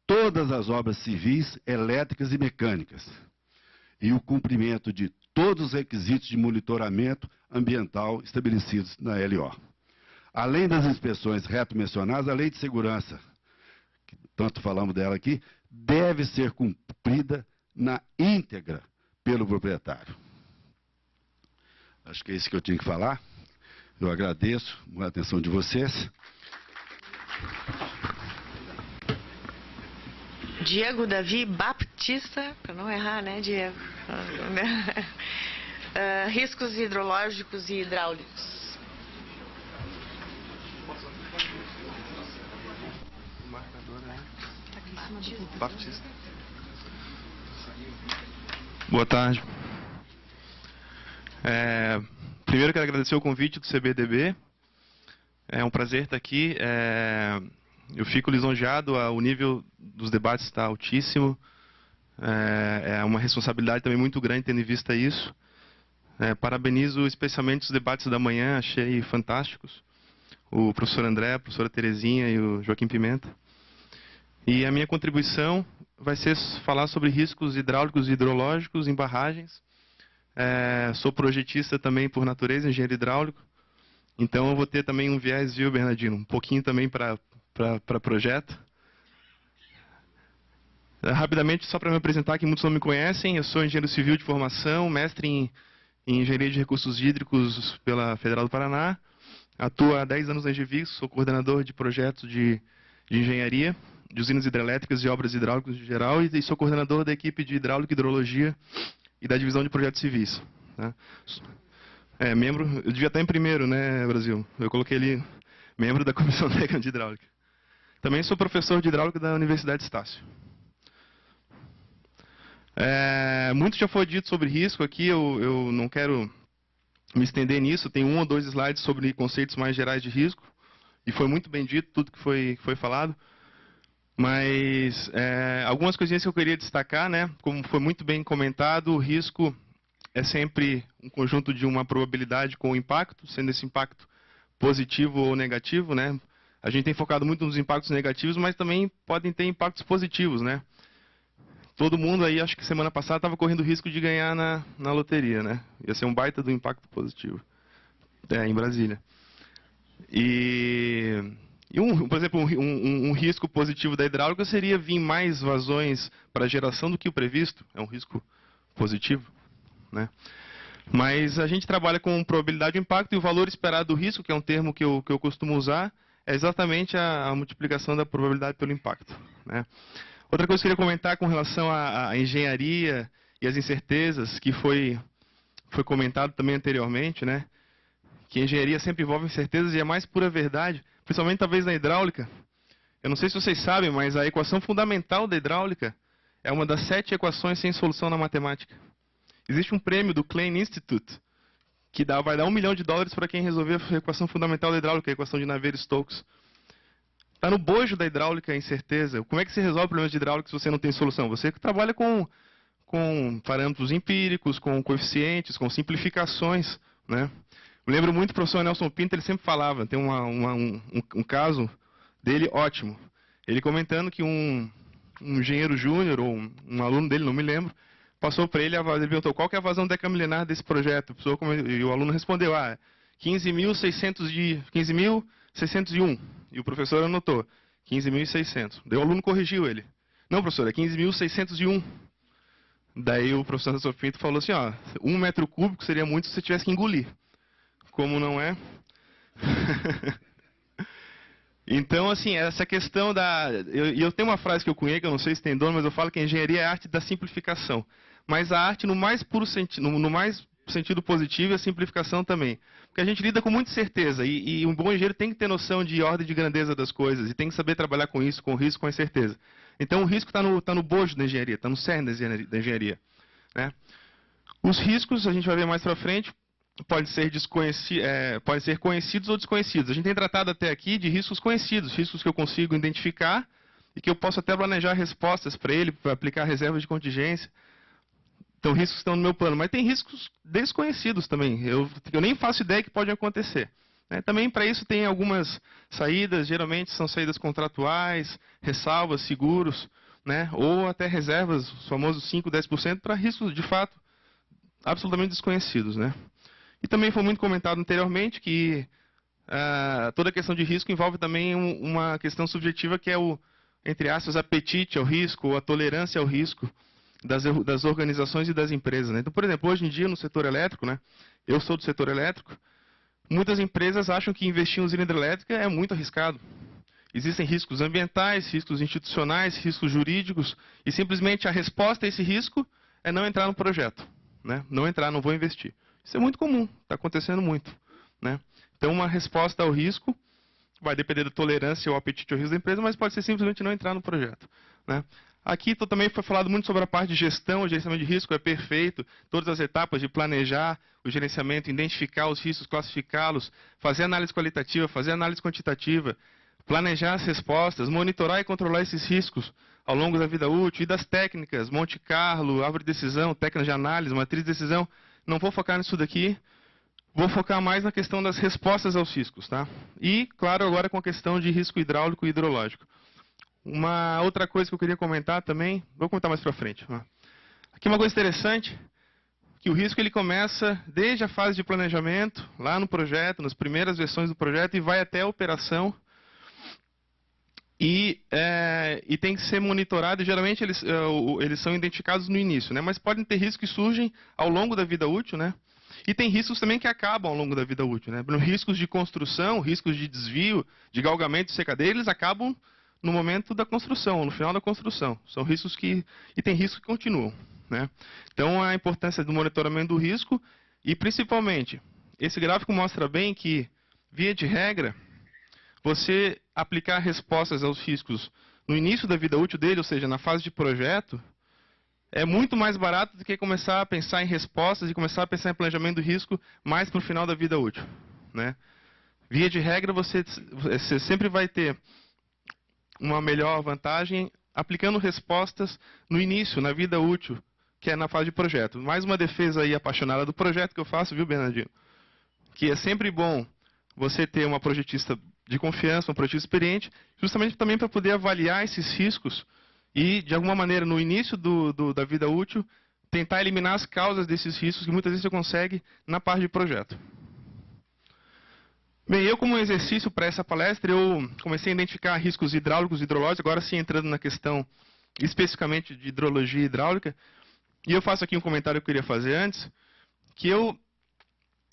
todas as obras civis, elétricas e mecânicas e o cumprimento de todos os requisitos de monitoramento ambiental estabelecidos na LO. Além das inspeções reto-mencionadas, a lei de segurança, que tanto falamos dela aqui, deve ser cumprida na íntegra pelo proprietário. Acho que é isso que eu tinha que falar. Eu agradeço a atenção de vocês. Diego Davi Baptista, para não errar, né, Diego? Riscos hidrológicos e hidráulicos. Baptista. Boa tarde. Primeiro quero agradecer o convite do CBDB. É um prazer estar aqui. Eu fico lisonjeado, o nível dos debates está altíssimo. É uma responsabilidade também muito grande tendo em vista isso. Parabenizo especialmente os debates da manhã, achei fantásticos. O professor André, a professora Terezinha e o Joaquim Pimenta. E a minha contribuição vai ser falar sobre riscos hidráulicos e hidrológicos em barragens. Sou projetista também por natureza, engenheiro hidráulico. Então eu vou ter também um viés, viu, Bernardino? Um pouquinho também para projeto. Rapidamente, só para me apresentar, que muitos não me conhecem, eu sou engenheiro civil de formação, mestre em engenharia de recursos hídricos pela Federal do Paraná. Atuo há 10 anos na Engevix, sou coordenador de projetos de engenharia, de usinas hidrelétricas e obras hidráulicas em geral, e sou coordenador da equipe de hidráulica e hidrologia e da divisão de projetos civis. Tá? Membro, eu devia estar em primeiro, né, Brasil? Eu coloquei ali, membro da Comissão Técnica de Hidráulica. Também sou professor de hidráulica da Universidade Estácio. Muito já foi dito sobre risco aqui, eu não quero me estender nisso, tem 1 ou 2 slides sobre conceitos mais gerais de risco, e foi muito bem dito tudo que foi falado. Mas algumas coisinhas que eu queria destacar, né? Como foi muito bem comentado, o risco é sempre um conjunto de uma probabilidade com o impacto, sendo esse impacto positivo ou negativo, né? A gente tem focado muito nos impactos negativos, mas também podem ter impactos positivos, né? Todo mundo aí, acho que semana passada, estava correndo o risco de ganhar na loteria, né? Ia ser um baita do impacto positivo em Brasília. Por exemplo, um risco positivo da hidráulica seria vir mais vazões para geração do que o previsto. É um risco positivo, né? Mas a gente trabalha com probabilidade de impacto e o valor esperado do risco, que é um termo que eu costumo usar, é exatamente a multiplicação da probabilidade pelo impacto, né? Outra coisa que eu queria comentar com relação à engenharia e às incertezas, que foi comentado também anteriormente, né? Que a engenharia sempre envolve incertezas e é mais pura verdade, principalmente talvez na hidráulica. Eu não sei se vocês sabem, mas a equação fundamental da hidráulica é uma das 7 equações sem solução na matemática. Existe um prêmio do Klein Institute, que vai dar $1 milhão para quem resolver a equação fundamental da hidráulica, a equação de Navier-Stokes. Está no bojo da hidráulica a incerteza. Como é que se resolve problemas de hidráulica se você não tem solução? Você trabalha com parâmetros empíricos, com coeficientes, com simplificações, né? Eu lembro muito do professor Nelson Pinto, ele sempre falava, tem um caso dele ótimo. Ele comentando que um engenheiro júnior, ou um aluno dele, não me lembro, passou para ele, ele perguntou qual que é a vazão decamilenar desse projeto. E o aluno respondeu, 15.601. E o professor anotou, 15.600. Daí o aluno corrigiu ele. Não, professor, é 15.601. Daí o professor Nelson Pinto falou assim, 1 metro cúbico seria muito se você tivesse que engolir. Como não é? Então, assim, essa questão da... Eu tenho uma frase que eu cunhei, que eu não sei se tem dono, mas eu falo que a engenharia é a arte da simplificação. Mas a arte no mais puro sentido, no mais sentido positivo, e a simplificação também. Porque a gente lida com muita certeza, e um bom engenheiro tem que ter noção de ordem de grandeza das coisas, e tem que saber trabalhar com isso, com risco, com incerteza. Então, o risco está no bojo da engenharia, está no cerne da engenharia. Né? Os riscos, a gente vai ver mais para frente, podem ser conhecidos ou desconhecidos. A gente tem tratado até aqui de riscos conhecidos, riscos que eu consigo identificar e que eu posso até planejar respostas para ele, para aplicar reservas de contingência. Então, riscos que estão no meu plano. Mas tem riscos desconhecidos também. Eu nem faço ideia que podem acontecer. Né? Também, para isso, tem algumas saídas. Geralmente, são saídas contratuais, ressalvas, seguros, né? Ou até reservas, os famosos 5%, 10%, para riscos, de fato, absolutamente desconhecidos. Né? E também foi muito comentado anteriormente que toda a questão de risco envolve também uma questão subjetiva que é o, entre aspas, apetite ao risco, ou a tolerância ao risco das organizações e das empresas. Né? Então, por exemplo, hoje em dia no setor elétrico, né, eu sou do setor elétrico, muitas empresas acham que investir em usina hidrelétrica é muito arriscado. Existem riscos ambientais, riscos institucionais, riscos jurídicos, e simplesmente a resposta a esse risco é não entrar no projeto. Né? Não vou investir. Isso é muito comum, está acontecendo muito. Né? Então, uma resposta ao risco vai depender da tolerância ou apetite ao risco da empresa, mas pode ser simplesmente não entrar no projeto. Né? Aqui também foi falado muito sobre a parte de gestão, o gerenciamento de risco é perfeito, todas as etapas de planejar o gerenciamento, identificar os riscos, classificá-los, fazer análise qualitativa, fazer análise quantitativa, planejar as respostas, monitorar e controlar esses riscos ao longo da vida útil, e das técnicas, Monte Carlo, árvore de decisão, técnicas de análise, matriz de decisão. Não vou focar nisso daqui, vou focar mais na questão das respostas aos riscos. Tá? E, claro, agora com a questão de risco hidráulico e hidrológico. Uma outra coisa que eu queria comentar também, vou comentar mais para frente. Aqui uma coisa interessante, que o risco ele começa desde a fase de planejamento, lá no projeto, nas primeiras versões do projeto, e vai até a operação. E tem que ser monitorado, e geralmente eles são identificados no início, né? Mas podem ter riscos que surgem ao longo da vida útil, né? E tem riscos também que acabam ao longo da vida útil, né? Riscos de construção, riscos de desvio, de galgamento e secadeira, eles acabam no momento da construção, no final da construção. São riscos e tem riscos que continuam, né? Então, a importância do monitoramento do risco, e principalmente, esse gráfico mostra bem que, via de regra, você aplicar respostas aos riscos no início da vida útil dele, ou seja, na fase de projeto, é muito mais barato do que começar a pensar em respostas e começar a pensar em planejamento do risco mais para o final da vida útil. Né? Via de regra, você sempre vai ter uma melhor vantagem aplicando respostas no início, na vida útil, que é na fase de projeto. Mais uma defesa aí apaixonada do projeto que eu faço, viu, Bernardino? Que é sempre bom você ter uma projetista de confiança, um projetista experiente, justamente também para poder avaliar esses riscos e, de alguma maneira, no início da vida útil, tentar eliminar as causas desses riscos que muitas vezes você consegue na parte de projeto. Bem, eu como exercício para essa palestra, eu comecei a identificar riscos hidráulicos e hidrológicos, agora sim entrando na questão especificamente de hidrologia e hidráulica, e eu faço aqui um comentário que eu queria fazer antes, que eu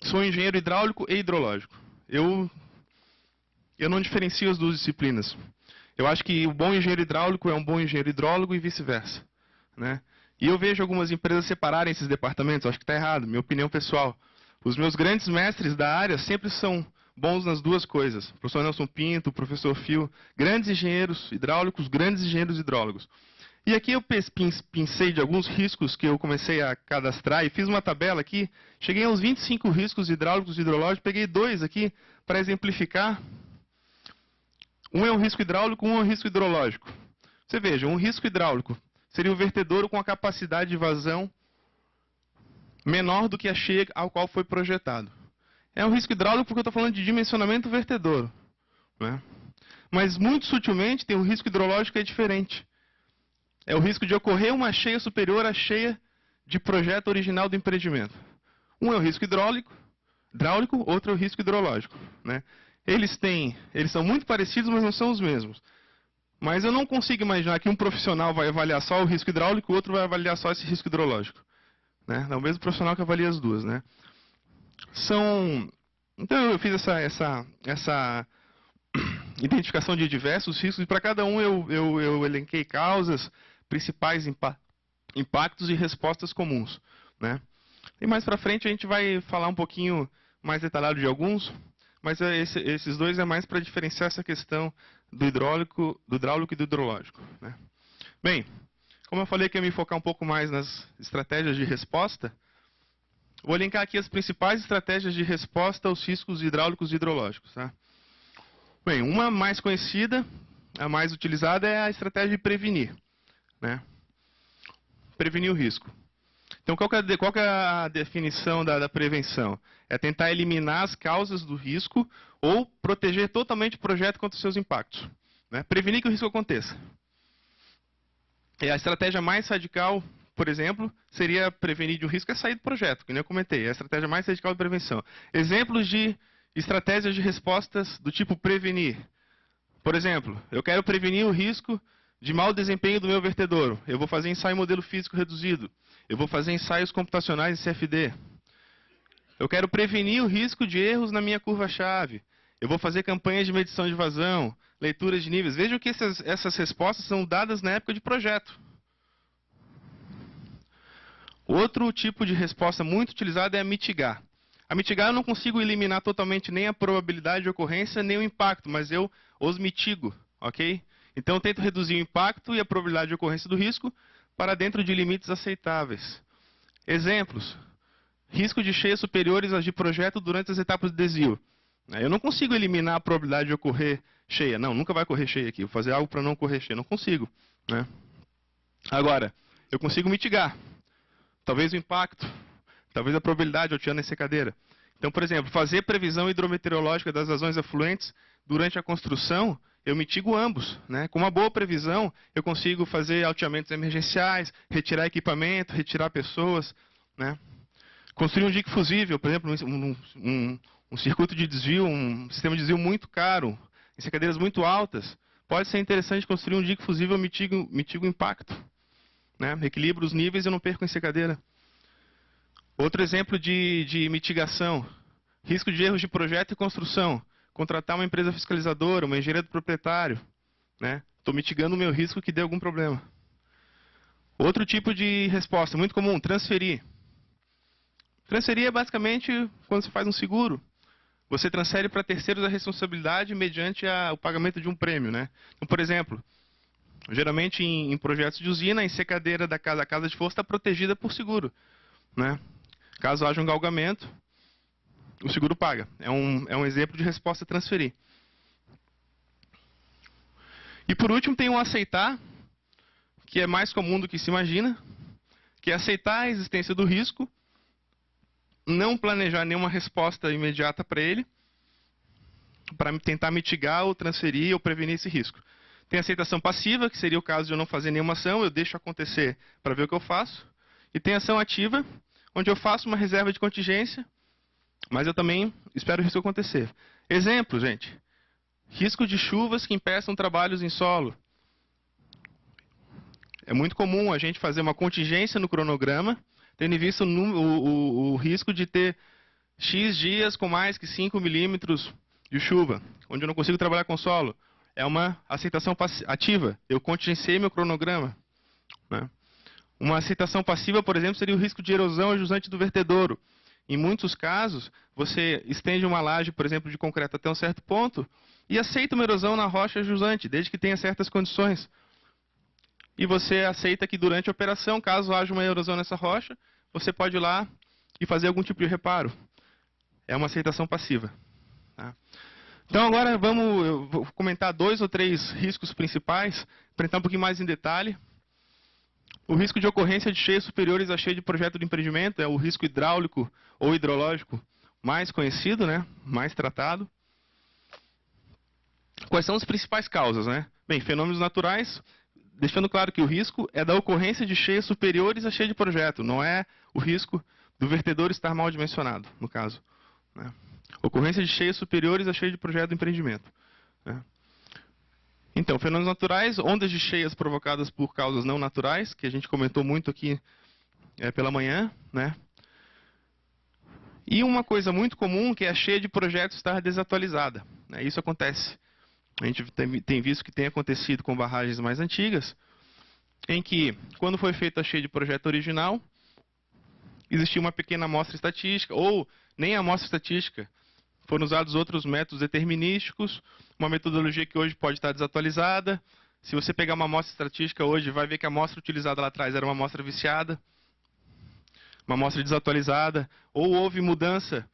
sou engenheiro hidráulico e hidrológico. Eu não diferencio as duas disciplinas. Eu acho que o bom engenheiro hidráulico é um bom engenheiro hidrólogo e vice-versa. Né? E eu vejo algumas empresas separarem esses departamentos, acho que está errado, minha opinião pessoal. Os meus grandes mestres da área sempre são bons nas duas coisas. O professor Nelson Pinto, o professor Phil, grandes engenheiros hidráulicos, grandes engenheiros hidrólogos. E aqui eu pincei de alguns riscos que eu comecei a cadastrar e fiz uma tabela aqui. Cheguei aos 25 riscos hidráulicos e hidrológicos, peguei 2 aqui para exemplificar. Um é um risco hidráulico, um é um risco hidrológico. Você veja, um risco hidráulico seria o vertedouro com a capacidade de vazão menor do que a cheia ao qual foi projetado. É um risco hidráulico porque eu estou falando de dimensionamento vertedouro, né? Mas muito sutilmente tem um risco hidrológico que é diferente. É o risco de ocorrer uma cheia superior à cheia de projeto original do empreendimento. Um é o risco hidráulico, outro é o risco hidrológico, né? Eles são muito parecidos, mas não são os mesmos. Mas eu não consigo imaginar que um profissional vai avaliar só o risco hidráulico e o outro vai avaliar só esse risco hidrológico, né? É o mesmo profissional que avalia as duas, né? Então eu fiz essa identificação de diversos riscos, e para cada um eu elenquei causas, principais impactos e respostas comuns, né? E mais para frente a gente vai falar um pouquinho mais detalhado de alguns, mas esses 2 é mais para diferenciar essa questão do hidráulico e do hidrológico, né? Bem, como eu falei que eu ia me focar um pouco mais nas estratégias de resposta, vou elencar aqui as principais estratégias de resposta aos riscos hidráulicos e hidrológicos, tá? Bem, uma mais conhecida, a mais utilizada é a estratégia de prevenir, né? Prevenir o risco. Então, qual que é a definição da prevenção? É tentar eliminar as causas do risco ou proteger totalmente o projeto contra os seus impactos, né? Prevenir que o risco aconteça. E a estratégia mais radical, por exemplo, seria prevenir de um risco é sair do projeto, que nem eu comentei. É a estratégia mais radical de prevenção. Exemplos de estratégias de respostas do tipo prevenir. Por exemplo, eu quero prevenir o risco de mau desempenho do meu vertedouro. Eu vou fazer ensaio modelo físico reduzido. Eu vou fazer ensaios computacionais em CFD. Eu quero prevenir o risco de erros na minha curva-chave. Eu vou fazer campanhas de medição de vazão, leitura de níveis. Vejam que essas respostas são dadas na época de projeto. Outro tipo de resposta muito utilizada é a mitigar. A mitigar eu não consigo eliminar totalmente nem a probabilidade de ocorrência, nem o impacto, mas eu os mitigo, ok? Então eu tento reduzir o impacto e a probabilidade de ocorrência do risco para dentro de limites aceitáveis. Exemplos. Risco de cheias superiores às de projeto durante as etapas de desvio. Eu não consigo eliminar a probabilidade de ocorrer cheia. Não, nunca vai ocorrer cheia aqui. Vou fazer algo para não ocorrer cheia. Não consigo, né? Agora, eu consigo mitigar. Talvez o impacto, talvez a probabilidade eu tirando essa cadeira. Então, por exemplo, fazer previsão hidrometeorológica das vazões afluentes durante a construção, eu mitigo ambos, né? Com uma boa previsão, eu consigo fazer alteamentos emergenciais, retirar equipamento, retirar pessoas, né? Construir um dique fusível, por exemplo, um circuito de desvio, um sistema de desvio muito caro, em secadeiras muito altas, pode ser interessante construir um dique fusível, mitigo o impacto, né? Equilibro os níveis e eu não perco em secadeira. Outro exemplo de mitigação, risco de erros de projeto e construção. Contratar uma empresa fiscalizadora, uma engenharia do proprietário, né? Estou mitigando o meu risco que dê algum problema. Outro tipo de resposta, muito comum, transferir. Transferir é basicamente quando você faz um seguro. Você transfere para terceiros a responsabilidade mediante o pagamento de um prêmio, né? Então, por exemplo, geralmente em projetos de usina, a ensecadeira da casa de força está protegida por seguro, né? Caso haja um galgamento, o seguro paga. É um exemplo de resposta a transferir. E por último tem o aceitar, que é mais comum do que se imagina, que é aceitar a existência do risco, não planejar nenhuma resposta imediata para ele, para tentar mitigar ou transferir ou prevenir esse risco. Tem a aceitação passiva, que seria o caso de eu não fazer nenhuma ação, eu deixo acontecer para ver o que eu faço. E tem a ação ativa, onde eu faço uma reserva de contingência, mas eu também espero o risco acontecer. Exemplo, gente. Risco de chuvas que impeçam trabalhos em solo. É muito comum a gente fazer uma contingência no cronograma, tendo em vista o risco de ter X dias com mais que 5 milímetros de chuva, onde eu não consigo trabalhar com solo. É uma aceitação ativa. Eu contingenciei meu cronograma, né? Uma aceitação passiva, por exemplo, seria o risco de erosão jusante do vertedouro. Em muitos casos, você estende uma laje, por exemplo, de concreto até um certo ponto e aceita uma erosão na rocha jusante, desde que tenha certas condições. e você aceita que durante a operação, caso haja uma erosão nessa rocha, você pode ir lá e fazer algum tipo de reparo. É uma aceitação passiva. Tá? Então agora eu vou comentar 2 ou 3 riscos principais, para entrar um pouquinho mais em detalhe. O risco de ocorrência de cheias superiores à cheia de projeto de empreendimento é o risco hidráulico ou hidrológico mais conhecido, né? Mais tratado. Quais são as principais causas, né? Bem, fenômenos naturais, deixando claro que o risco é da ocorrência de cheias superiores à cheia de projeto, não é o risco do vertedor estar mal dimensionado, no caso. Né? Ocorrência de cheias superiores à cheia de projeto do empreendimento. Né? Então, fenômenos naturais, ondas de cheias provocadas por causas não naturais, que a gente comentou muito aqui pela manhã, né? E uma coisa muito comum, que é a cheia de projetos estar desatualizada. Né? Isso acontece. A gente tem visto que tem acontecido com barragens mais antigas, em que, quando foi feita a cheia de projeto original, existia uma pequena amostra estatística, ou nem a amostra estatística, foram usados outros métodos determinísticos, uma metodologia que hoje pode estar desatualizada. Se você pegar uma amostra estatística hoje, vai ver que a amostra utilizada lá atrás era uma amostra viciada, uma amostra desatualizada, ou houve mudança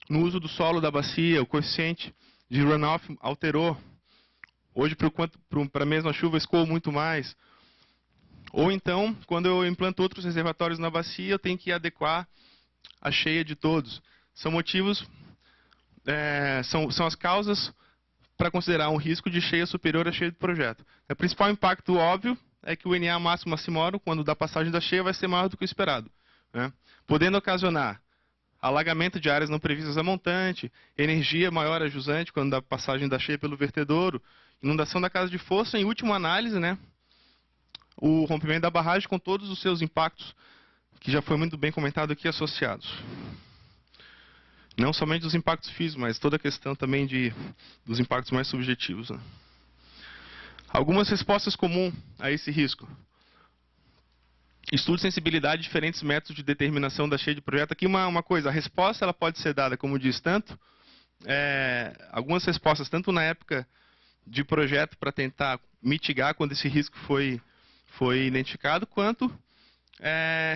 no uso do solo da bacia, o coeficiente de runoff alterou. Hoje, para a mesma chuva, escoou muito mais. Ou então, quando eu implanto outros reservatórios na bacia, eu tenho que adequar a cheia de todos. São motivos, são as causas para considerar um risco de cheia superior à cheia do projeto. O principal impacto óbvio é que o NA máximo maximorum, quando da passagem da cheia, vai ser maior do que o esperado. Né? Podendo ocasionar alagamento de áreas não previstas a montante, energia maior a jusante quando da passagem da cheia pelo vertedouro, inundação da casa de fossa, em última análise, né, o rompimento da barragem com todos os seus impactos, que já foi muito bem comentado aqui, associados. Não somente os impactos físicos, mas toda a questão também dos impactos mais subjetivos. Né? Algumas respostas comuns a esse risco. Estudo de sensibilidade de diferentes métodos de determinação da cheia de projeto. Aqui uma coisa, a resposta ela pode ser dada, como diz, algumas respostas, tanto na época de projeto para tentar mitigar quando esse risco foi identificado, quanto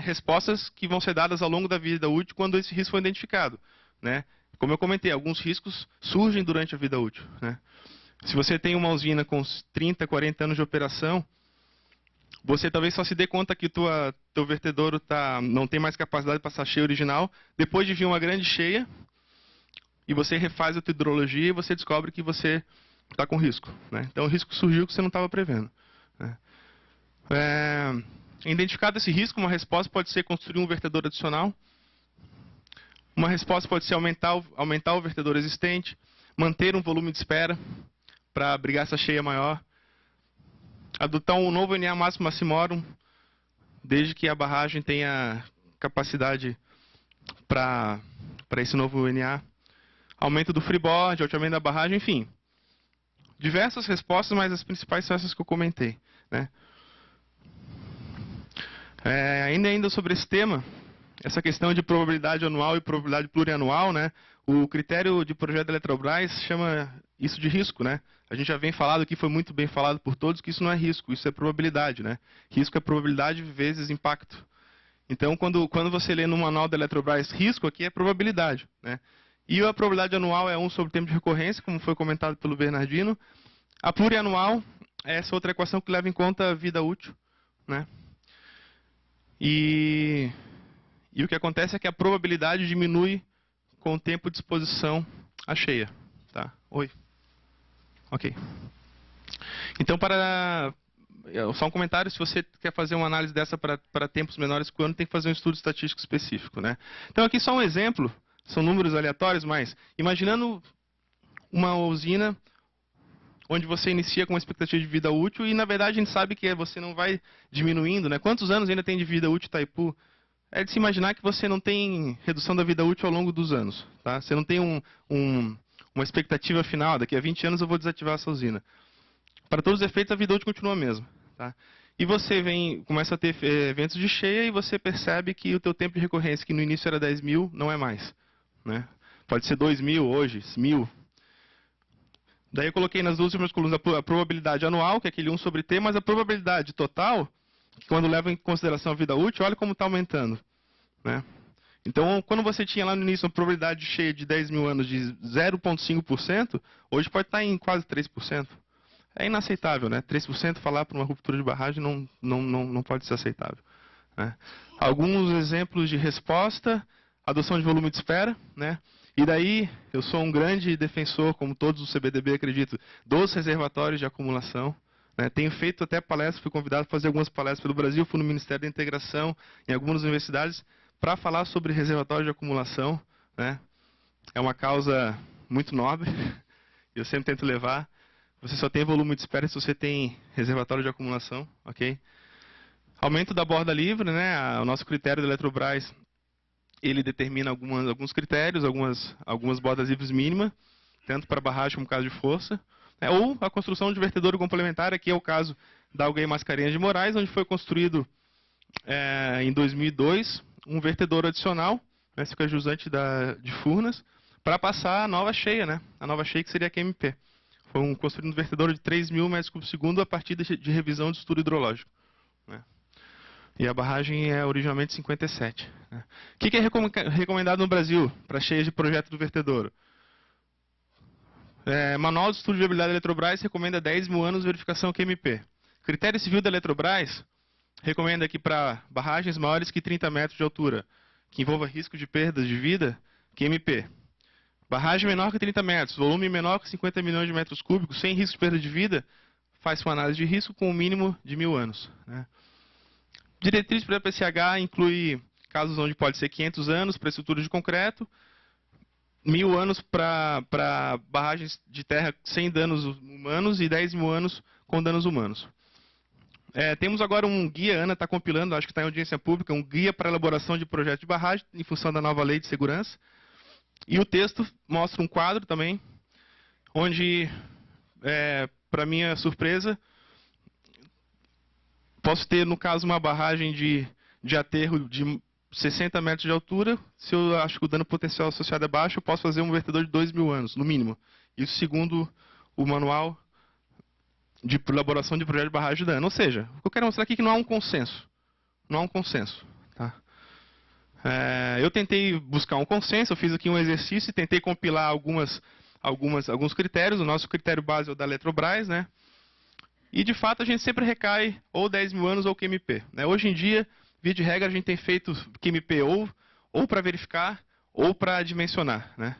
respostas que vão ser dadas ao longo da vida útil quando esse risco foi identificado. Né? Como eu comentei, alguns riscos surgem durante a vida útil. Né? Se você tem uma usina com 30, 40 anos de operação, você talvez só se dê conta que teu vertedouro não tem mais capacidade de passar cheia original, depois de vir uma grande cheia, e você refaz a tua hidrologia e você descobre que você está com risco. Né? Então o risco surgiu que você não estava prevendo. Né? Identificado esse risco, uma resposta pode ser construir um vertedor adicional. Uma resposta pode ser aumentar o vertedor existente, manter um volume de espera para abrigar essa cheia maior. Adotar um novo NA máximo maximorum, desde que a barragem tenha capacidade para esse novo NA. Aumento do freeboard, alteamento da barragem, enfim. Diversas respostas, mas as principais são essas que eu comentei. Né? Ainda sobre esse tema, essa questão de probabilidade anual e probabilidade plurianual, né? O critério de projeto da Eletrobras chama isso de risco, né? A gente já vem falado aqui, foi muito bem falado por todos, que isso não é risco, isso é probabilidade, né? Risco é probabilidade vezes impacto. Então, quando você lê no manual da Eletrobras risco, aqui é probabilidade, né? E a probabilidade anual é 1 sobre o tempo de recorrência, como foi comentado pelo Bernardino. A plurianual é essa outra equação que leva em conta a vida útil, né? E o que acontece é que a probabilidade diminui com o tempo de exposição à cheia. Tá? Oi. Ok. Então, só um comentário, se você quer fazer uma análise dessa para tempos menores que o ano, tem que fazer um estudo estatístico específico. Né? Então, aqui só um exemplo, são números aleatórios, mas imaginando uma usina onde você inicia com uma expectativa de vida útil e, na verdade, a gente sabe que você não vai diminuindo. Né? Quantos anos ainda tem de vida útil Itaipu? É de se imaginar que você não tem redução da vida útil ao longo dos anos. Tá? Você não tem uma expectativa final, daqui a 20 anos eu vou desativar essa usina. Para todos os efeitos, a vida útil continua a mesma. Tá? E você começa a ter eventos de cheia e você percebe que o teu tempo de recorrência, que no início era 10 mil, não é mais. Né? Pode ser 2 mil hoje, 1.000. Daí eu coloquei nas duas últimas colunas a probabilidade anual, que é aquele 1 sobre T, mas a probabilidade total, que quando leva em consideração a vida útil, olha como está aumentando, né? Então, quando você tinha lá no início uma probabilidade cheia de 10 mil anos de 0,5%, hoje pode estar em quase 3%. É inaceitável, né? 3% falar para uma ruptura de barragem não pode ser aceitável, né? Alguns exemplos de resposta: adoção de volume de espera, né? E daí, eu sou um grande defensor, como todos os CBDB acredito, dos reservatórios de acumulação, né? Tenho feito até palestras, fui convidado a fazer algumas palestras pelo Brasil, fui no Ministério da Integração, em algumas universidades, para falar sobre reservatório de acumulação, né? É uma causa muito nobre, eu sempre tento levar. Você só tem volume de espera se você tem reservatório de acumulação, ok? Aumento da borda livre, né? O nosso critério da Eletrobras, ele determina alguns critérios, algumas bordas livres mínimas, tanto para barragem como caso de força, né? Ou a construção de vertedouro complementar, aqui é o caso da Alguém Mascarenhas de Moraes, onde foi construído em 2002 um vertedouro adicional, né, jusante de Furnas, para passar a nova cheia, né? A nova cheia que seria a QMP. Foi construído um vertedouro de 3.000 metros cúbicos por segundo a partir de revisão de estudo hidrológico, né? E a barragem é originalmente 57. Né? O que é recomendado no Brasil para cheias de projeto do vertedouro? Manual de Estudo de Viabilidade da Eletrobras recomenda 10 mil anos de verificação QMP. Critério Civil da Eletrobras recomenda que para barragens maiores que 30 metros de altura, que envolva risco de perdas de vida, QMP. Barragem menor que 30 metros, volume menor que 50 milhões de metros cúbicos, sem risco de perda de vida, faz uma análise de risco com um mínimo de 1.000 anos. Né? Diretriz para a PCH inclui casos onde pode ser 500 anos para estrutura de concreto, 1.000 anos para barragens de terra sem danos humanos e 10 mil anos com danos humanos. Temos agora um guia, a Ana está compilando, acho que está em audiência pública, um guia para elaboração de projeto de barragem, em função da nova lei de segurança. E o texto mostra um quadro também, onde, para minha surpresa, posso ter, no caso, uma barragem de aterro de 60 metros de altura. Se eu acho que o dano potencial associado é baixo, eu posso fazer um vertedor de 2.000 anos, no mínimo. Isso segundo o manual de elaboração de projeto de barragem da ANA. Ou seja, o que eu quero mostrar aqui é que não há um consenso. Não há um consenso. Tá? Eu tentei buscar um consenso, eu fiz aqui um exercício e tentei compilar alguns critérios. O nosso critério base é o da Eletrobras, né? E, de fato, a gente sempre recai ou 10 mil anos ou QMP. Né? Hoje em dia, via de regra, a gente tem feito QMP ou para verificar ou para dimensionar. Né?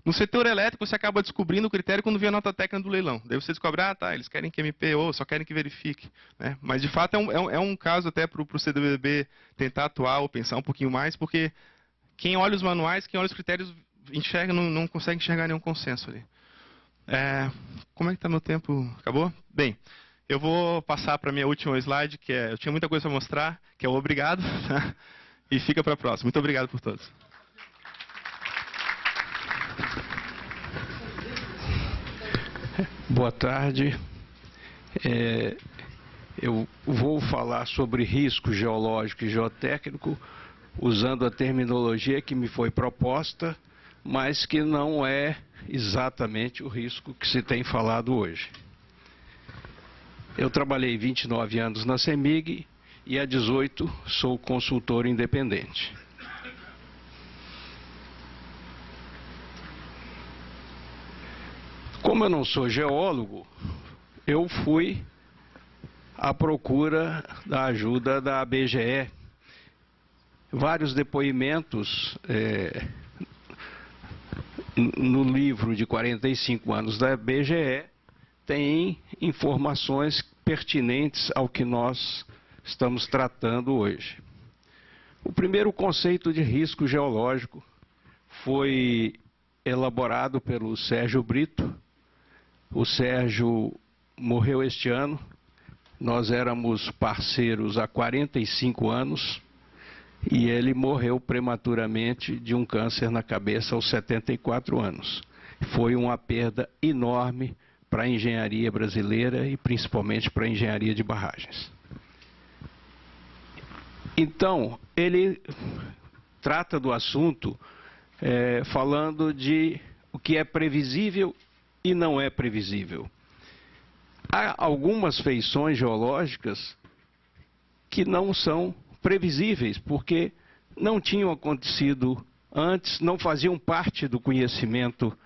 No setor elétrico, você acaba descobrindo o critério quando vê a nota técnica do leilão. Daí você descobre, eles querem QMP ou só querem que verifique. Né? Mas, de fato, é um caso até para o CDBB tentar atuar ou pensar um pouquinho mais, porque quem olha os manuais, quem olha os critérios, enxerga, não consegue enxergar nenhum consenso ali. Como é que está meu tempo? Acabou? Bem, eu vou passar para a minha última slide, que eu tinha muita coisa para mostrar, que é o obrigado, tá? E fica para a próxima. Muito obrigado por todos. Boa tarde. Eu vou falar sobre risco geológico e geotécnico usando a terminologia que me foi proposta, mas que não é exatamente o risco que se tem falado hoje. Eu trabalhei 29 anos na CEMIG e há 18 sou consultor independente. Como eu não sou geólogo, eu fui à procura da ajuda da ABGE. Vários depoimentos no livro de 45 anos da ABGE têm informações pertinentes ao que nós estamos tratando hoje. O primeiro conceito de risco geológico foi elaborado pelo Sérgio Brito. O Sérgio morreu este ano, nós éramos parceiros há 45 anos e ele morreu prematuramente de um câncer na cabeça aos 74 anos. Foi uma perda enorme para a engenharia brasileira e principalmente para a engenharia de barragens. Então, ele trata do assunto falando de o que é previsível e não é previsível. Há algumas feições geológicas que não são previsíveis, porque não tinham acontecido antes, não faziam parte do conhecimento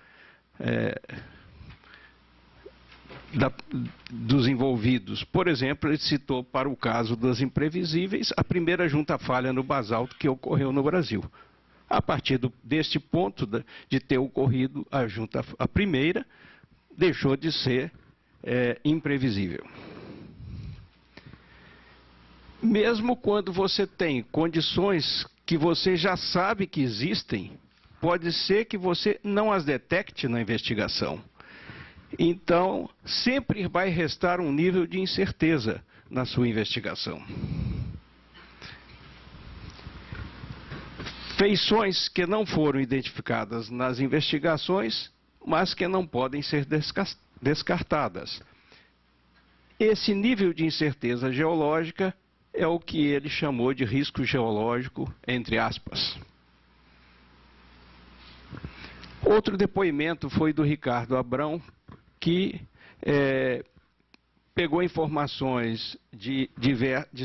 dos envolvidos. Por exemplo, ele citou para o caso das imprevisíveis a primeira junta falha no basalto que ocorreu no Brasil. A partir deste ponto de ter ocorrido a primeira, deixou de ser imprevisível. Mesmo quando você tem condições que você já sabe que existem, pode ser que você não as detecte na investigação. Então, sempre vai restar um nível de incerteza na sua investigação. Feições que não foram identificadas nas investigações, mas que não podem ser descartadas. Esse nível de incerteza geológica é o que ele chamou de risco geológico, entre aspas. Outro depoimento foi do Ricardo Abrão, que pegou informações de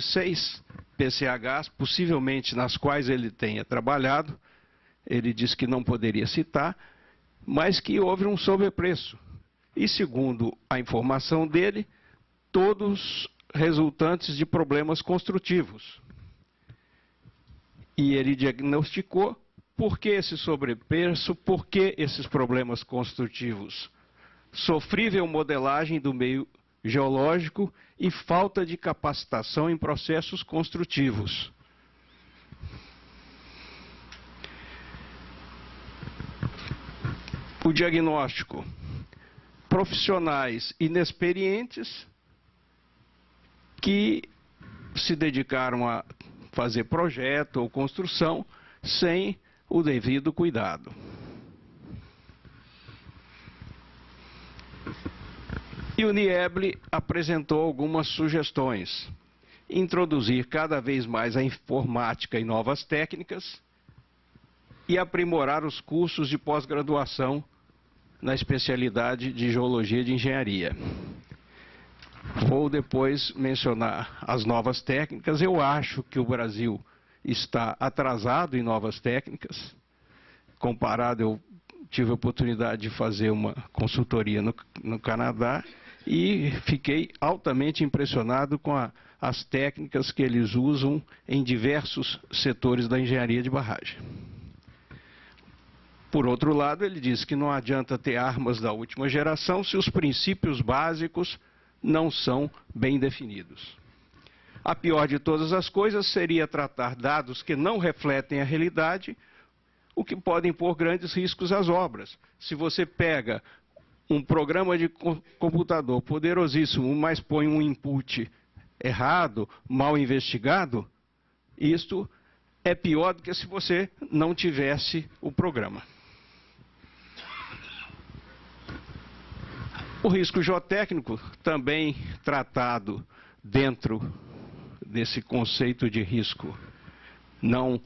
6 PCHs, possivelmente nas quais ele tenha trabalhado. Ele disse que não poderia citar, mas que houve um sobrepreço. E segundo a informação dele, todos resultantes de problemas construtivos. E ele diagnosticou por que esse sobrepreço, por que esses problemas construtivos. Sofrível modelagem do meio geológico e falta de capacitação em processos construtivos. O diagnóstico: profissionais inexperientes que se dedicaram a fazer projeto ou construção sem o devido cuidado. E o Niebli apresentou algumas sugestões: introduzir cada vez mais a informática e novas técnicas e aprimorar os cursos de pós-graduação na especialidade de Geologia de Engenharia. Vou depois mencionar as novas técnicas. Eu acho que o Brasil está atrasado em novas técnicas. Comparado, eu tive a oportunidade de fazer uma consultoria no Canadá e fiquei altamente impressionado com as técnicas que eles usam em diversos setores da engenharia de barragem. Por outro lado, ele diz que não adianta ter armas da última geração se os princípios básicos não são bem definidos. A pior de todas as coisas seria tratar dados que não refletem a realidade, o que podem pôr grandes riscos às obras. Se você pega um programa de computador poderosíssimo, mas põe um input errado, mal investigado, isto é pior do que se você não tivesse o programa. O risco geotécnico, também tratado dentro desse conceito de risco, não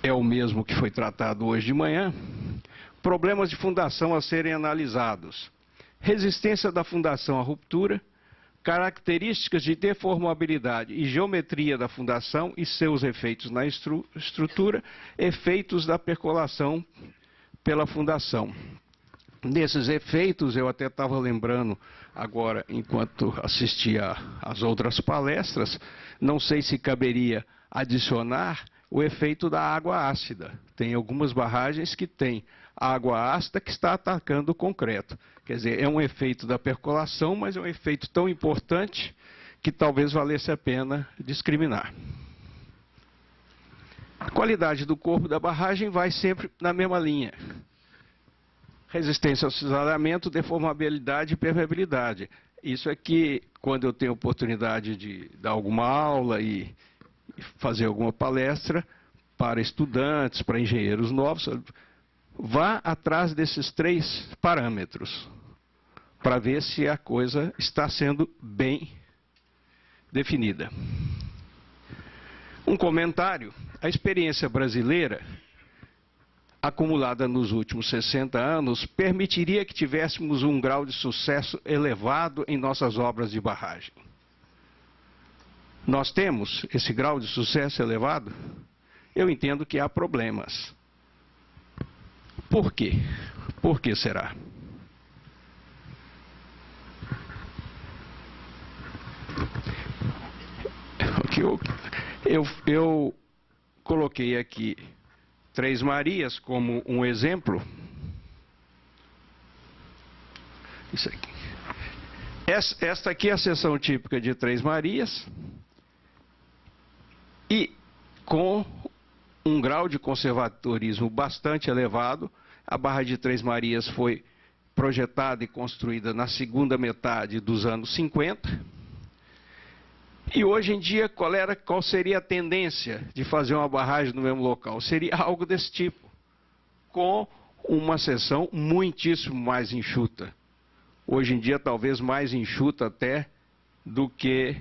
é o mesmo que foi tratado hoje de manhã. Problemas de fundação a serem analisados: resistência da fundação à ruptura, características de deformabilidade e geometria da fundação e seus efeitos na estrutura, efeitos da percolação pela fundação. Nesses efeitos, eu até estava lembrando agora, enquanto assistia às outras palestras, não sei se caberia adicionar o efeito da água ácida. Tem algumas barragens que têm água ácida que está atacando o concreto. Quer dizer, é um efeito da percolação, mas é um efeito tão importante que talvez valesse a pena discriminar. A qualidade do corpo da barragem vai sempre na mesma linha: resistência ao cisalhamento, deformabilidade e permeabilidade. Isso é que, quando eu tenho oportunidade de dar alguma aula e fazer alguma palestra para estudantes, para engenheiros novos, vá atrás desses 3 parâmetros para ver se a coisa está sendo bem definida. Um comentário: a experiência brasileira acumulada nos últimos 60 anos, permitiria que tivéssemos um grau de sucesso elevado em nossas obras de barragem. Nós temos esse grau de sucesso elevado? Eu entendo que há problemas. Por quê? Por que será? Eu coloquei aqui Três Marias como um exemplo. Isso aqui. Esta aqui é a seção típica de Três Marias. E com um grau de conservadorismo bastante elevado, a Barra de Três Marias foi projetada e construída na segunda metade dos anos 50. E hoje em dia, qual seria a tendência de fazer uma barragem no mesmo local? Seria algo desse tipo, com uma seção muitíssimo mais enxuta. Hoje em dia, talvez mais enxuta até do que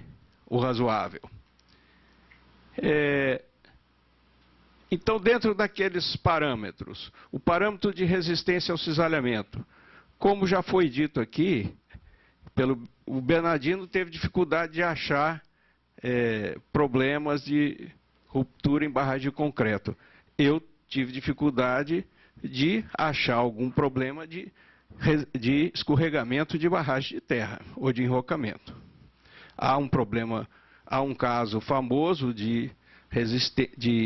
o razoável. Então, dentro daqueles parâmetros, o parâmetro de resistência ao cisalhamento, como já foi dito aqui, o Bernardino teve dificuldade de achar problemas de ruptura em barragem de concreto. Eu tive dificuldade de achar algum problema de escorregamento de barragem de terra ou de enrocamento. Há um caso famoso de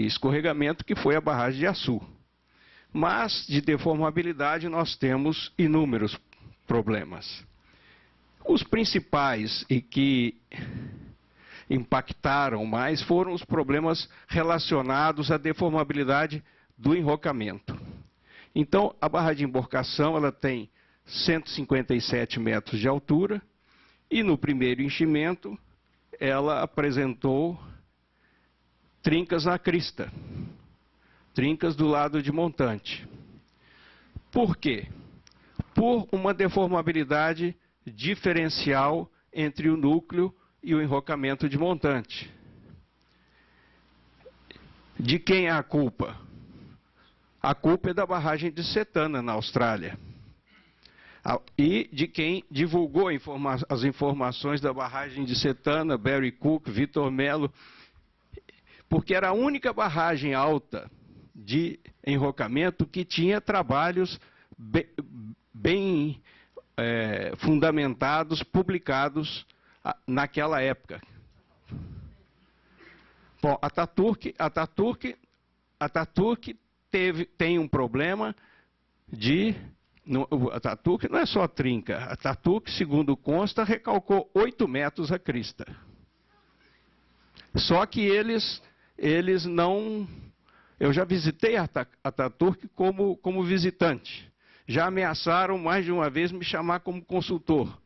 escorregamento que foi a barragem de Açu. Mas de deformabilidade nós temos inúmeros problemas. Os principais e que impactaram mais foram os problemas relacionados à deformabilidade do enrocamento. Então, a barra de emborcação ela tem 157 metros de altura e no primeiro enchimento ela apresentou trincas na crista, trincas do lado de montante. Por quê? Por uma deformabilidade diferencial entre o núcleo e o enrocamento de montante. De quem é a culpa? A culpa é da barragem de Setana, na Austrália. E de quem divulgou as informações da barragem de Setana, Barry Cook, Vitor Melo, porque era a única barragem alta de enrocamento que tinha trabalhos bem fundamentados, publicados naquela época. Bom, a Ataturk tem um problema de... A Ataturk não é só trinca. A Ataturk, segundo consta, recalcou 8 metros a crista. Só que eles não... Eu já visitei a Ataturk como visitante. Já ameaçaram mais de uma vez me chamar como consultor.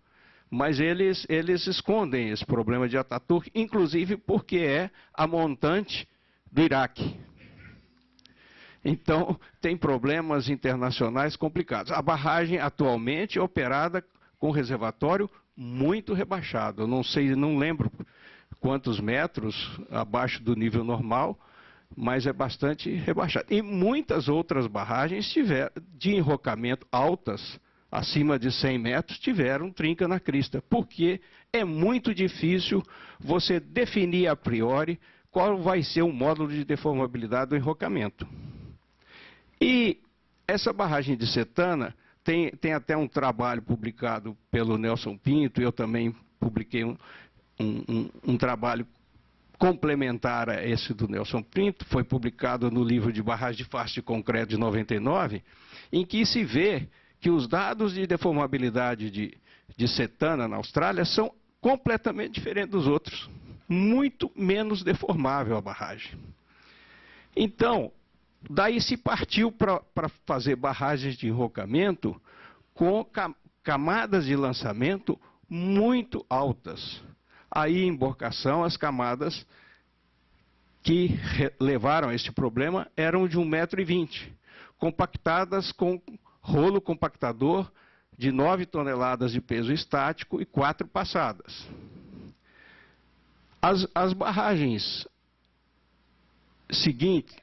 Mas eles escondem esse problema de Ataturk, inclusive porque é a montante do Iraque. Então, tem problemas internacionais complicados. A barragem atualmente é operada com reservatório muito rebaixado. Eu não lembro quantos metros abaixo do nível normal, mas é bastante rebaixado. E muitas outras barragens de enrocamento altas, acima de 100 metros, tiveram trinca na crista, porque é muito difícil você definir a priori qual vai ser o módulo de deformabilidade do enrocamento. E essa barragem de Setana tem até um trabalho publicado pelo Nelson Pinto, eu também publiquei um trabalho complementar a esse do Nelson Pinto, foi publicado no livro de Barragem de Face de Concreto de 99, em que se vê que os dados de deformabilidade de Setana na Austrália são completamente diferentes dos outros. Muito menos deformável a barragem. Então, daí se partiu para fazer barragens de enrocamento com camadas de lançamento muito altas. Aí, em emborcação, as camadas que levaram a este problema eram de 1,20 m, compactadas com rolo compactador de 9 toneladas de peso estático e 4 passadas. As barragens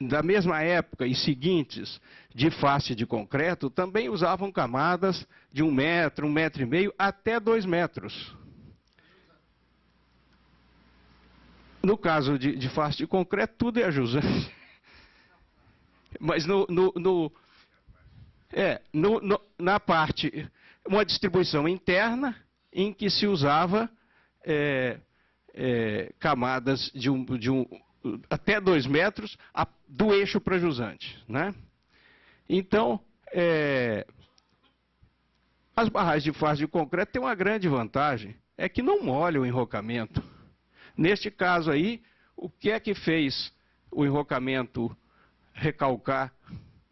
da mesma época e seguintes de face de concreto também usavam camadas de 1 metro, 1,5 metro, até 2 metros. No caso de face de concreto, tudo é jusante. Mas na parte, uma distribuição interna em que se usava camadas até 2 metros do eixo para jusante, né? Então, as barragens de face de concreto têm uma grande vantagem, é que não molha o enrocamento. Neste caso aí, o que é que fez o enrocamento recalcar?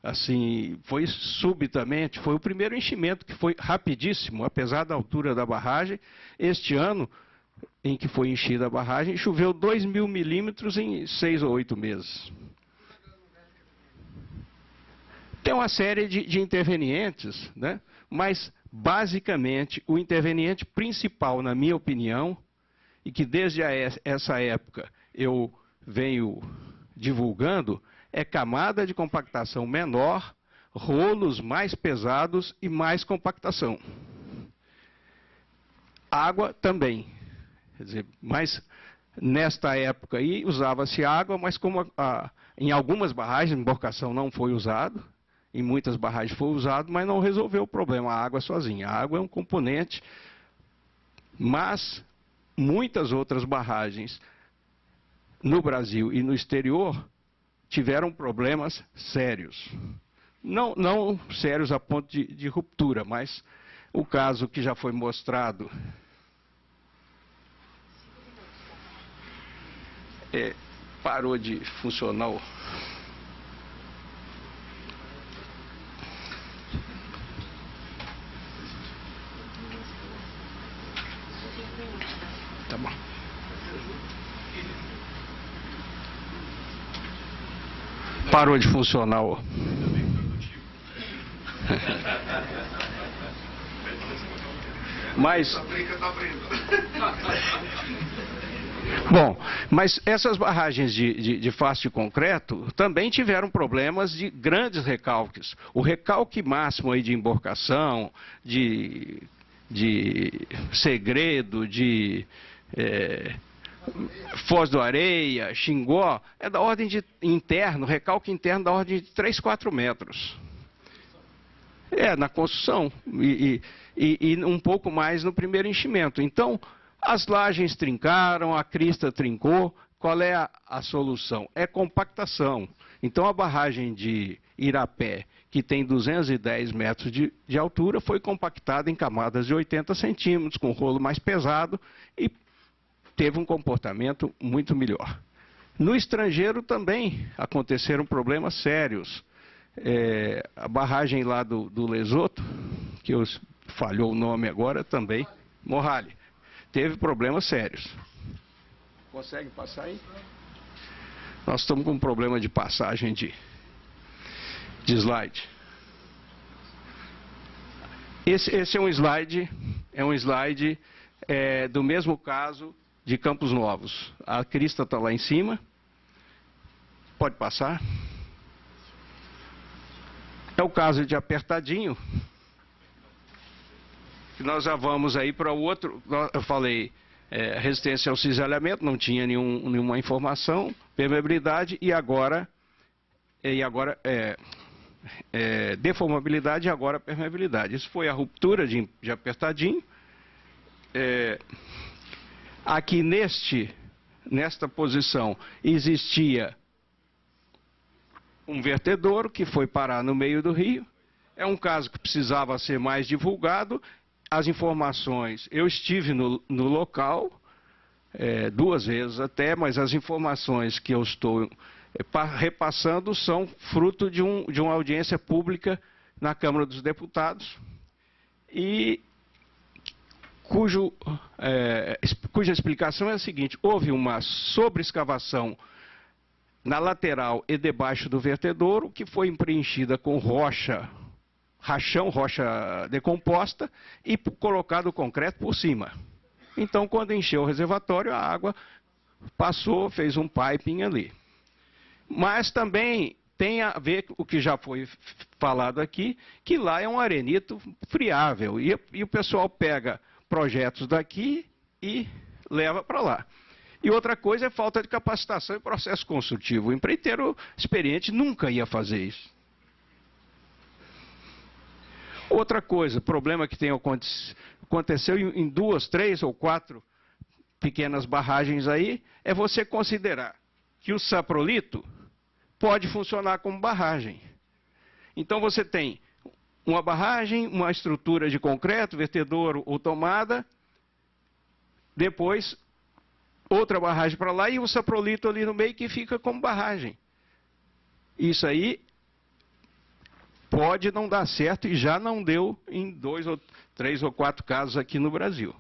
Assim, foi subitamente, foi o primeiro enchimento que foi rapidíssimo, apesar da altura da barragem. Este ano, em que foi enchida a barragem, choveu 2.000 milímetros em 6 ou 8 meses. Tem uma série de intervenientes, né? Mas, basicamente, o interveniente principal, na minha opinião, e que desde essa época eu venho divulgando, é camada de compactação menor, rolos mais pesados e mais compactação. Água também. Quer dizer, mas nesta época aí usava-se água, mas como em algumas barragens, emborcação não foi usado, em muitas barragens foi usado, mas não resolveu o problema, a água sozinha. A água é um componente, mas muitas outras barragens no Brasil e no exterior tiveram problemas sérios. Não sérios a ponto de ruptura, mas o caso que já foi mostrado parou de funcionar. Tá bom. Parou de funcionar. Mas bom, mas essas barragens de face de concreto também tiveram problemas de grandes recalques. O recalque máximo aí de emborcação, de Segredo, de Foz do Areia, Xingó, é da ordem de interno, recalque interno da ordem de 3, 4 metros. Na construção e um pouco mais no primeiro enchimento. Então, as lajes trincaram, a crista trincou. Qual é a solução? É compactação. Então, a barragem de Irapé, que tem 210 metros de altura, foi compactada em camadas de 80 centímetros, com rolo mais pesado, e teve um comportamento muito melhor. No estrangeiro também aconteceram problemas sérios. A barragem lá do Lesoto, que falhou o nome agora também, Morrale, teve problemas sérios. Consegue passar aí? Nós estamos com um problema de passagem de slide. Esse é um slide do mesmo caso de Campos Novos. A crista está lá em cima. Pode passar. É o caso de Apertadinho. Nós já vamos aí para o outro. Eu falei resistência ao cisalhamento, não tinha nenhuma informação, permeabilidade e agora deformabilidade e agora permeabilidade. Isso foi a ruptura de Apertadinho. Aqui nesta posição existia um vertedouro que foi parar no meio do rio. É um caso que precisava ser mais divulgado. As informações, eu estive no local 2 vezes até, mas as informações que eu estou repassando são fruto de uma audiência pública na Câmara dos Deputados e cuja explicação é a seguinte: houve uma sobreescavação na lateral e debaixo do vertedouro, que foi preenchida com rocha decomposta e colocado concreto por cima. Então, quando encheu o reservatório, a água passou, fez um piping ali. Mas também tem a ver com o que já foi falado aqui, que lá é um arenito friável. E o pessoal pega projetos daqui e leva para lá. E outra coisa é falta de capacitação e processo construtivo. O empreiteiro experiente nunca ia fazer isso. Outra coisa, problema que aconteceu em 2, 3 ou 4 pequenas barragens aí, é você considerar que o saprolito pode funcionar como barragem. Então você tem uma barragem, uma estrutura de concreto, vertedouro ou tomada, depois outra barragem para lá e o saprolito ali no meio que fica como barragem. Isso aí pode não dar certo e já não deu em 2 ou 3 ou 4 casos aqui no Brasil.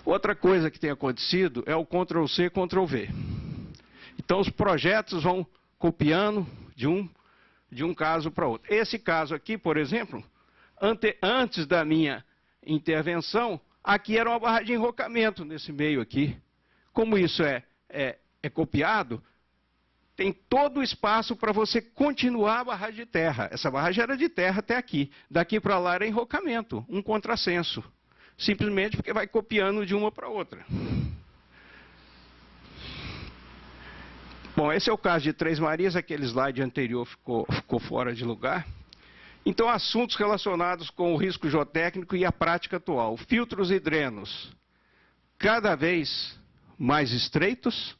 Outra coisa que tem acontecido é o Ctrl+C, Ctrl+V. Então os projetos vão copiando de um caso para outro. Esse caso aqui, por exemplo, antes da minha intervenção, aqui era uma barra de enrocamento nesse meio aqui. Como isso é copiado, tem todo o espaço para você continuar a barragem de terra. Essa barragem era de terra até aqui. Daqui para lá era enrocamento, um contrassenso. Simplesmente porque vai copiando de uma para outra. Bom, esse é o caso de Três Marias, aquele slide anterior ficou fora de lugar. Então, assuntos relacionados com o risco geotécnico e a prática atual. Filtros e drenos cada vez mais estreitos,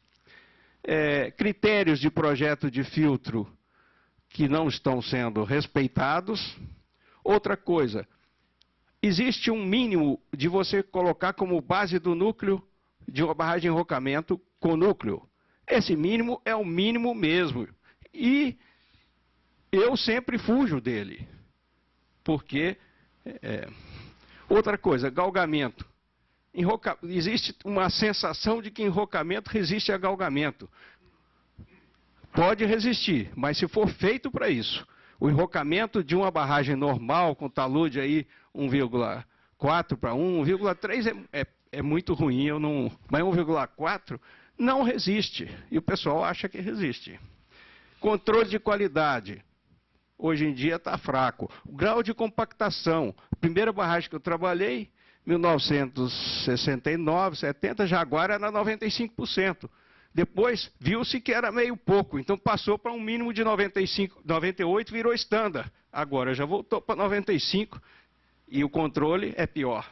critérios de projeto de filtro que não estão sendo respeitados. Outra coisa, existe um mínimo de você colocar como base do núcleo de uma barragem de enrocamento com núcleo. Esse mínimo é o mínimo mesmo. E eu sempre fujo dele. Porque, outra coisa, galgamento. Existe uma sensação de que enrocamento resiste a galgamento. Pode resistir, mas se for feito para isso, o enrocamento de uma barragem normal, com talude aí 1,4 para 1, 1,3 é muito ruim, mas 1,4 não resiste. E o pessoal acha que resiste. Controle de qualidade. Hoje em dia está fraco. O grau de compactação. A primeira barragem que eu trabalhei, 1969, 70, Jaguar era 95%. Depois, viu-se que era meio pouco. Então, passou para um mínimo de 95, 98, virou estándar. Agora, já voltou para 95 e o controle é pior.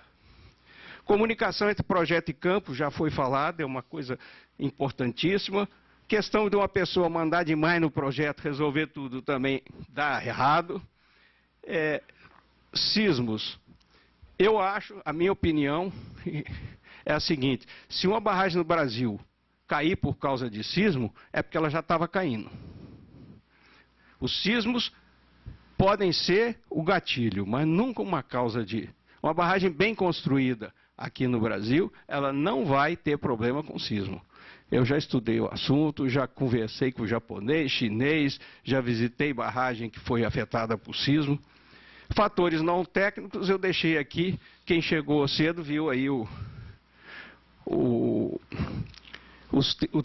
Comunicação entre projeto e campo, já foi falado, é uma coisa importantíssima. Questão de uma pessoa mandar demais no projeto, resolver tudo também dá errado. Sismos. Eu acho, a minha opinião é a seguinte: se uma barragem no Brasil cair por causa de sismo, é porque ela já estava caindo. Os sismos podem ser o gatilho, mas nunca uma causa de... Uma barragem bem construída aqui no Brasil, ela não vai ter problema com sismo. Eu já estudei o assunto, já conversei com japonês, chinês, já visitei barragem que foi afetada por sismo. Fatores não técnicos eu deixei aqui, quem chegou cedo viu aí o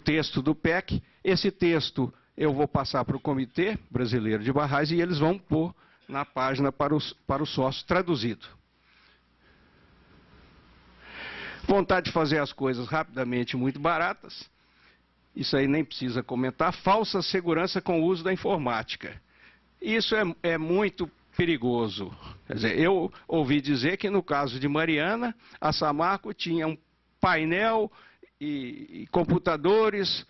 texto do PEC. Esse texto eu vou passar para o Comitê Brasileiro de Barragens e eles vão pôr na página para o sócio traduzido. Vontade de fazer as coisas rapidamente muito baratas. Isso aí nem precisa comentar. Falsa segurança com o uso da informática. Isso é muito perigoso. Quer dizer, eu ouvi dizer que no caso de Mariana, a Samarco tinha um painel e computadores,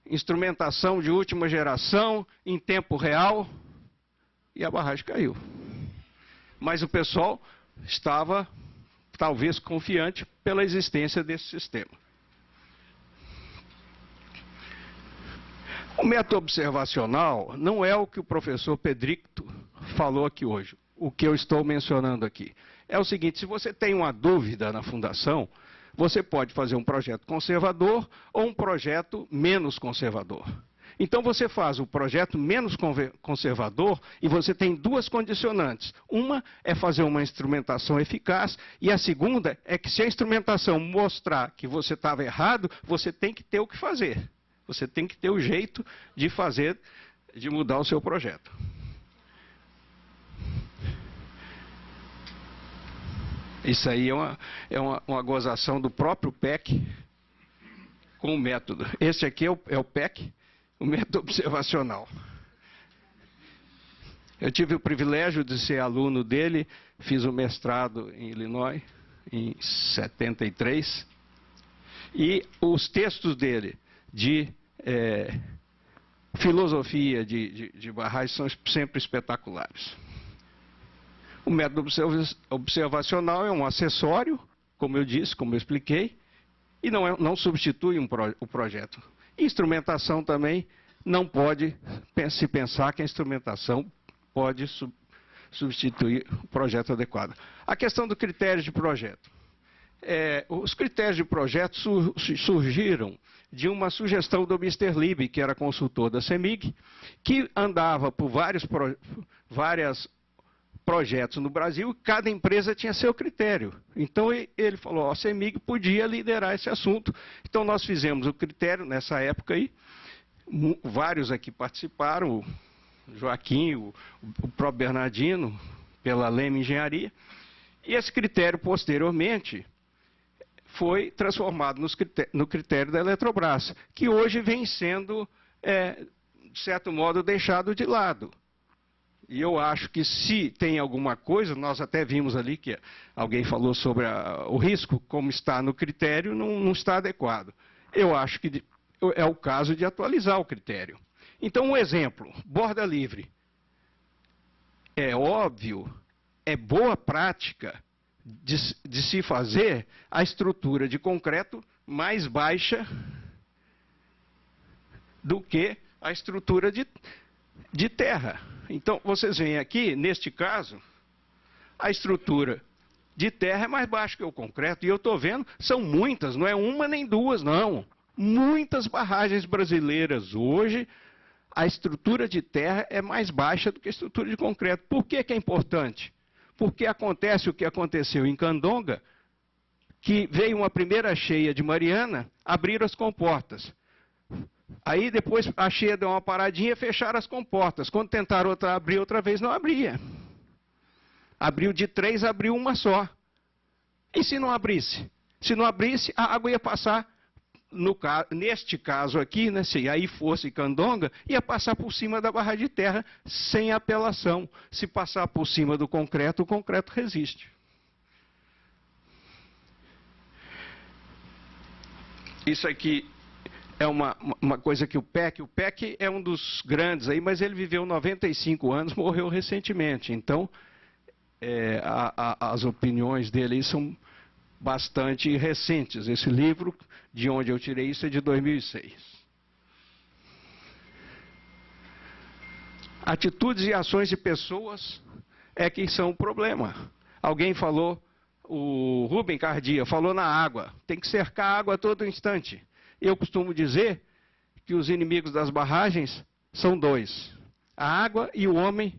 instrumentação de última geração, em tempo real, e a barragem caiu. Mas o pessoal estava, talvez, confiante pela existência desse sistema. O método observacional não é o que o professor Pedricto falou aqui hoje, o que eu estou mencionando aqui. É o seguinte: se você tem uma dúvida na fundação, você pode fazer um projeto conservador ou um projeto menos conservador. Então você faz o projeto menos conservador e você tem duas condicionantes. Uma é fazer uma instrumentação eficaz e a segunda é que se a instrumentação mostrar que você estava errado, você tem que ter o que fazer. Você tem que ter o jeito de fazer, de mudar o seu projeto. Isso aí é uma gozação do próprio PEC com o método. Este aqui é o PEC, o método observacional. Eu tive o privilégio de ser aluno dele, fiz o mestrado em Illinois, em 73, e os textos dele de filosofia de barragens são sempre espetaculares. O método observacional é um acessório, como eu disse, como eu expliquei, e não substitui o projeto. Instrumentação também não pode se pensar que a instrumentação pode substituir o projeto adequado. A questão do critério de projeto. Os critérios de projeto surgiram de uma sugestão do Mr. Libby, que era consultor da CEMIG, que andava por vários projetos no Brasil, cada empresa tinha seu critério. Então ele falou, a CEMIG podia liderar esse assunto. Então nós fizemos o critério nessa época aí, vários aqui participaram, o Joaquim, o próprio Bernardino, pela Leme Engenharia, e esse critério posteriormente foi transformado no critério da Eletrobras, que hoje vem sendo, de certo modo, deixado de lado. E eu acho que se tem alguma coisa, nós até vimos ali que alguém falou sobre o risco, como está no critério, não está adequado. Eu acho que é o caso de atualizar o critério. Então, um exemplo, borda livre. É óbvio, é boa prática de se fazer a estrutura de concreto mais baixa do que a estrutura de terra. Então, vocês veem aqui, neste caso, a estrutura de terra é mais baixa que o concreto. E eu estou vendo, são muitas, não é uma nem duas, não. Muitas barragens brasileiras hoje, a estrutura de terra é mais baixa do que a estrutura de concreto. Por que é importante? Porque acontece o que aconteceu em Candonga, que veio uma primeira cheia de Mariana, abriram as comportas. Aí depois a cheia deu uma paradinha e fecharam as comportas. Quando tentaram abrir outra vez, não abria. Abriu de 3, abriu uma só. E se não abrisse? Se não abrisse, a água ia passar, neste caso aqui, né, se aí fosse Candonga, ia passar por cima da barragem de terra sem apelação. Se passar por cima do concreto, o concreto resiste. Isso aqui é uma coisa que o PEC é um dos grandes aí, mas ele viveu 95 anos, morreu recentemente. Então, as opiniões dele são bastante recentes. Esse livro, de onde eu tirei isso, é de 2006. Atitudes e ações de pessoas é que são o problema. Alguém falou, o Rubem Cardia falou na água, tem que cercar a água a todo instante. Eu costumo dizer que os inimigos das barragens são dois: a água e o homem,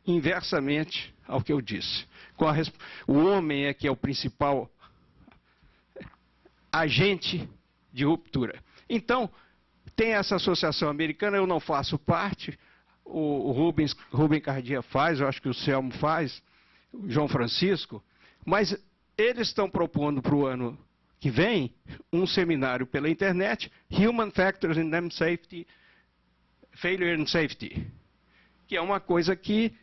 inversamente ao que eu disse. O homem é que é o principal agente de ruptura. Então, tem essa associação americana, eu não faço parte, o Rubem Cardia faz, eu acho que o Selmo faz, o João Francisco, mas eles estão propondo para o ano que vem um seminário pela internet, Human Factors in Dam Safety, Failure and Safety, que é uma coisa que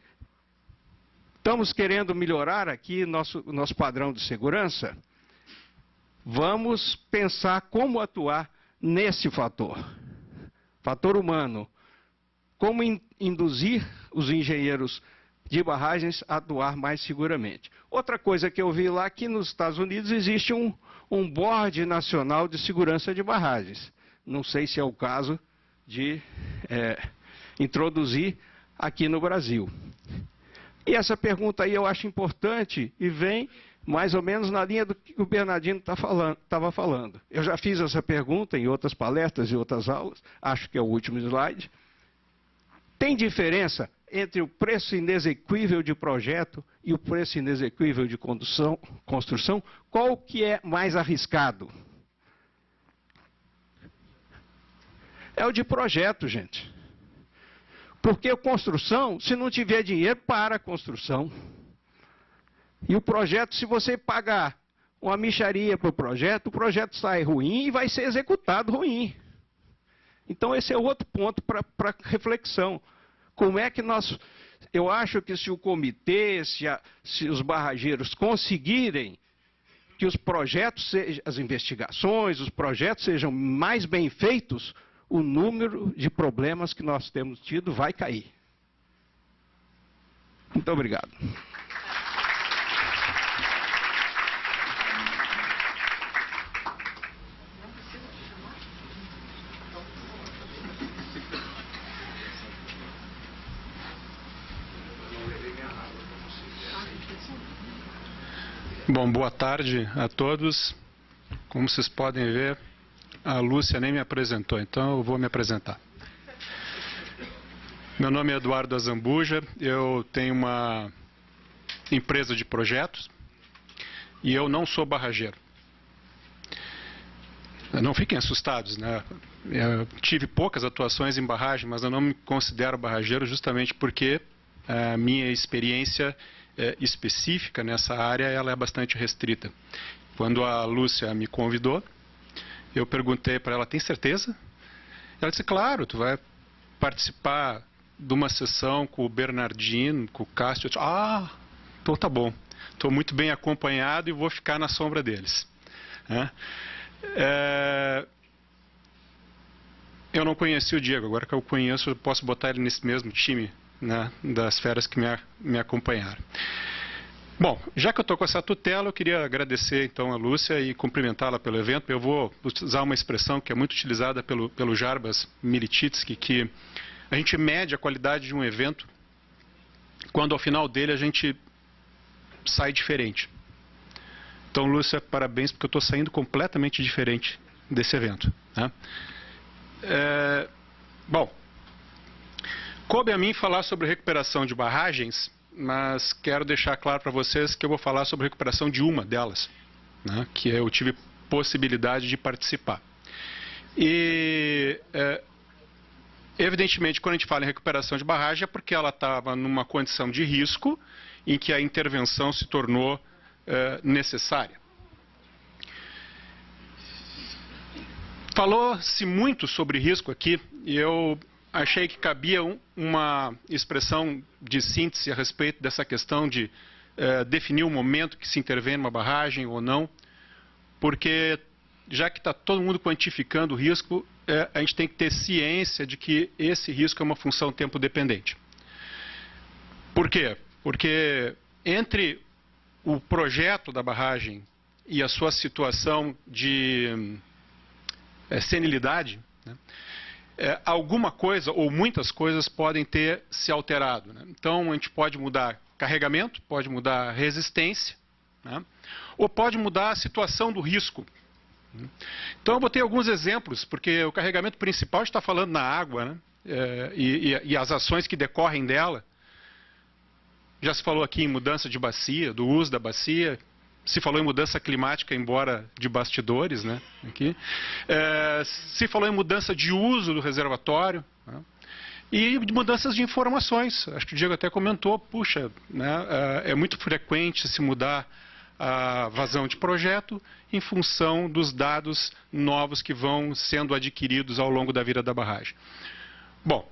estamos querendo melhorar aqui nosso padrão de segurança. Vamos pensar como atuar nesse fator humano. Como induzir os engenheiros de barragens a atuar mais seguramente. Outra coisa que eu vi lá, que nos Estados Unidos existe um board nacional de segurança de barragens. Não sei se é o caso de introduzir aqui no Brasil. E essa pergunta aí eu acho importante e vem mais ou menos na linha do que o Bernardino estava falando. Eu já fiz essa pergunta em outras palestras e outras aulas, acho que é o último slide. Tem diferença entre o preço inexequível de projeto e o preço inexequível de construção? Qual que é mais arriscado? é o de projeto, gente. Porque a construção, se não tiver dinheiro, para a construção. E o projeto, se você pagar uma mixaria para o projeto sai ruim e vai ser executado ruim. Então esse é outro ponto para reflexão. Como é que nós... Eu acho que se o comitê, se os barrageiros conseguirem que os projetos, as investigações, os projetos sejam mais bem feitos, o número de problemas que nós temos tido vai cair. Muito obrigado. Bom, boa tarde a todos. Como vocês podem ver, a Lúcia nem me apresentou, então eu vou me apresentar. Meu nome é Eduardo Azambuja, eu tenho uma empresa de projetos e eu não sou barrageiro. Não fiquem assustados, né? Eu tive poucas atuações em barragem, mas eu não me considero barrageiro justamente porque a minha experiência específica nessa área ela é bastante restrita. Quando a Lúcia me convidou, eu perguntei para ela, tem certeza? Ela disse, claro, tu vai participar de uma sessão com o Bernardino, com o Cássio. Eu disse, então tá bom, estou muito bem acompanhado e vou ficar na sombra deles. Eu não conheci o Diego, agora que eu conheço, eu posso botar ele nesse mesmo time, né, das feras que me acompanharam. Bom, já que eu estou com essa tutela, eu queria agradecer então a Lúcia e cumprimentá-la pelo evento. Eu vou usar uma expressão que é muito utilizada pelo Jarbas Milititsky, que a gente mede a qualidade de um evento quando ao final dele a gente sai diferente. Então, Lúcia, parabéns, porque eu estou saindo completamente diferente desse evento, né? Bom, coube a mim falar sobre recuperação de barragens, mas quero deixar claro para vocês que eu vou falar sobre recuperação de uma delas, né, que eu tive possibilidade de participar. E, evidentemente, quando a gente fala em recuperação de barragem, é porque ela estava numa condição de risco em que a intervenção se tornou necessária. Falou-se muito sobre risco aqui, e eu achei que cabia uma expressão de síntese a respeito dessa questão de definir o momento que se intervém numa barragem ou não, porque já que está todo mundo quantificando o risco, a gente tem que ter ciência de que esse risco é uma função tempo-dependente. Por quê? Porque entre o projeto da barragem e a sua situação de senilidade, né, alguma coisa ou muitas coisas podem ter se alterado, né? Então a gente pode mudar carregamento, pode mudar resistência, né, ou pode mudar a situação do risco. Então eu botei alguns exemplos, porque o carregamento principal está falando na água, né, e as ações que decorrem dela. Já se falou aqui em mudança de bacia, do uso da bacia. Se falou em mudança climática, embora de bastidores, né, aqui. Se falou em mudança de uso do reservatório, né, e de mudanças de informações. Acho que o Diego até comentou, puxa, né, é muito frequente se mudar a vazão de projeto em função dos dados novos que vão sendo adquiridos ao longo da vida da barragem. Bom,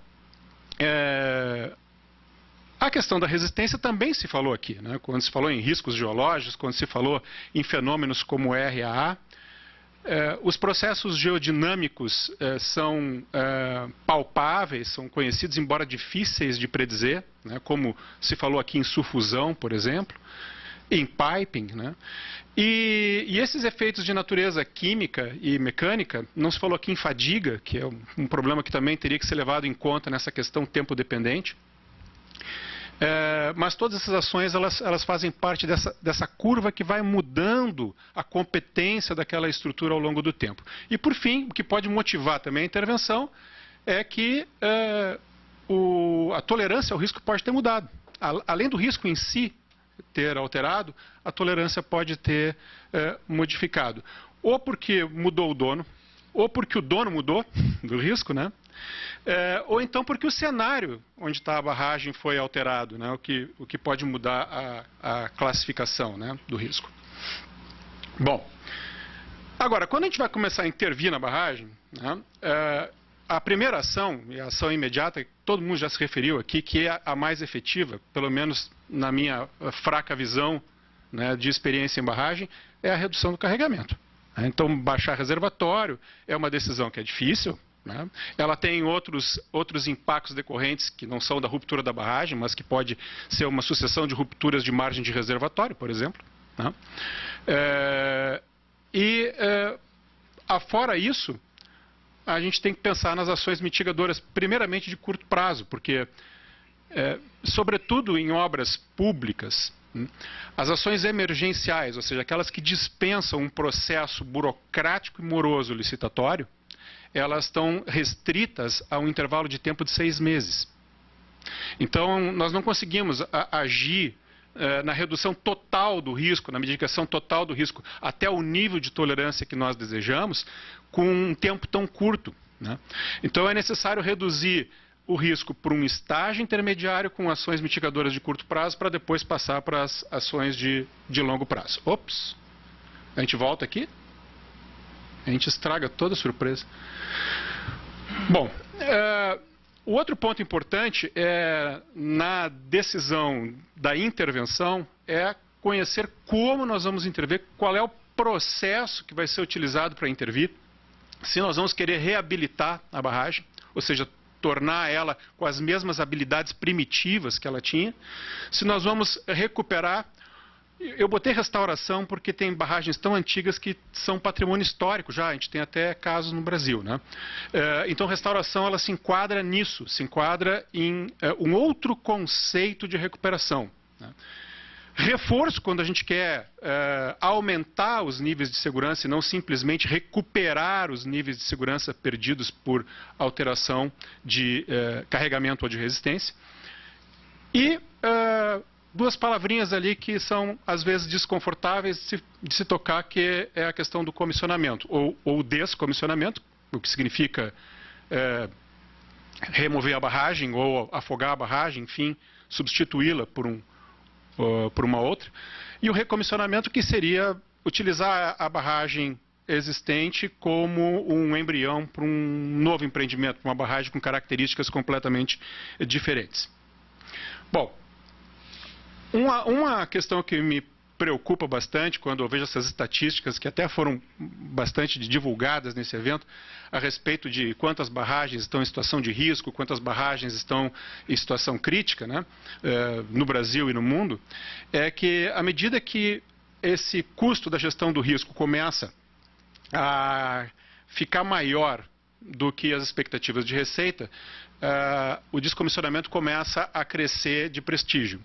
a questão da resistência também se falou aqui, né? Quando se falou em riscos geológicos, quando se falou em fenômenos como RAA. Os processos geodinâmicos são palpáveis, são conhecidos, embora difíceis de predizer, né? Como se falou aqui em sufusão, por exemplo, em piping, né? E esses efeitos de natureza química e mecânica, não se falou aqui em fadiga, que é um problema que também teria que ser levado em conta nessa questão tempo-dependente. Mas todas essas ações elas fazem parte dessa curva que vai mudando a competência daquela estrutura ao longo do tempo. E por fim, o que pode motivar também a intervenção é que a tolerância ao risco pode ter mudado. Além do risco em si ter alterado, a tolerância pode ter modificado. Ou porque mudou o dono, ou porque o dono mudou do risco, né? Ou então porque o cenário onde está a barragem foi alterado, né? O que pode mudar a classificação, né, do risco. Bom, agora, quando a gente vai começar a intervir na barragem, né, a primeira ação, e a ação imediata, todo mundo já se referiu aqui, que é a mais efetiva, pelo menos na minha fraca visão, né, de experiência em barragem, é a redução do carregamento. Então, baixar reservatório é uma decisão que é difícil, né? Ela tem outros impactos decorrentes que não são da ruptura da barragem, mas que pode ser uma sucessão de rupturas de margem de reservatório, por exemplo, né? Afora isso, a gente tem que pensar nas ações mitigadoras, primeiramente de curto prazo, porque, sobretudo em obras públicas, as ações emergenciais, ou seja, aquelas que dispensam um processo burocrático e moroso licitatório, elas estão restritas a um intervalo de tempo de 6 meses. Então, nós não conseguimos agir na redução total do risco, na mitigação total do risco, até o nível de tolerância que nós desejamos, com um tempo tão curto, né? Então, é necessário reduzir o risco por um estágio intermediário com ações mitigadoras de curto prazo, para depois passar para as ações de longo prazo. Ops! A gente volta aqui. A gente estraga toda a surpresa. Bom, o outro ponto importante na decisão da intervenção é conhecer como nós vamos intervir, qual é o processo que vai ser utilizado para intervir, se nós vamos querer reabilitar a barragem, ou seja, tornar ela com as mesmas habilidades primitivas que ela tinha, se nós vamos recuperar. Eu botei restauração porque tem barragens tão antigas que são patrimônio histórico já, a gente tem até casos no Brasil, né? Então, restauração, ela se enquadra nisso, se enquadra em um outro conceito de recuperação, né? Reforço, quando a gente quer aumentar os níveis de segurança e não simplesmente recuperar os níveis de segurança perdidos por alteração de carregamento ou de resistência. E duas palavrinhas ali que são, às vezes, desconfortáveis de se tocar, que é a questão do comissionamento, ou descomissionamento, o que significa remover a barragem ou afogar a barragem, enfim, substituí-la por uma outra. E o recomissionamento, que seria utilizar a barragem existente como um embrião para um novo empreendimento, uma barragem com características completamente diferentes. Bom, uma questão que me preocupa bastante quando eu vejo essas estatísticas, que até foram bastante divulgadas nesse evento, a respeito de quantas barragens estão em situação de risco, quantas barragens estão em situação crítica, né, no Brasil e no mundo, é que à medida que esse custo da gestão do risco começa a ficar maior do que as expectativas de receita, o descomissionamento começa a crescer de prestígio.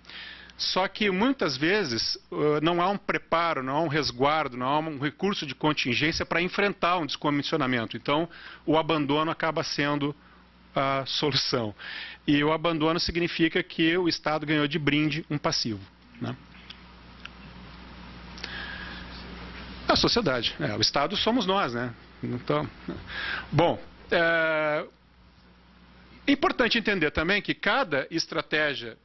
Só que muitas vezes não há um preparo, não há um resguardo, não há um recurso de contingência para enfrentar um descomissionamento. Então, o abandono acaba sendo a solução. E o abandono significa que o Estado ganhou de brinde um passivo, né? A sociedade. O Estado somos nós, né? Então, bom, é importante entender também que cada estratégia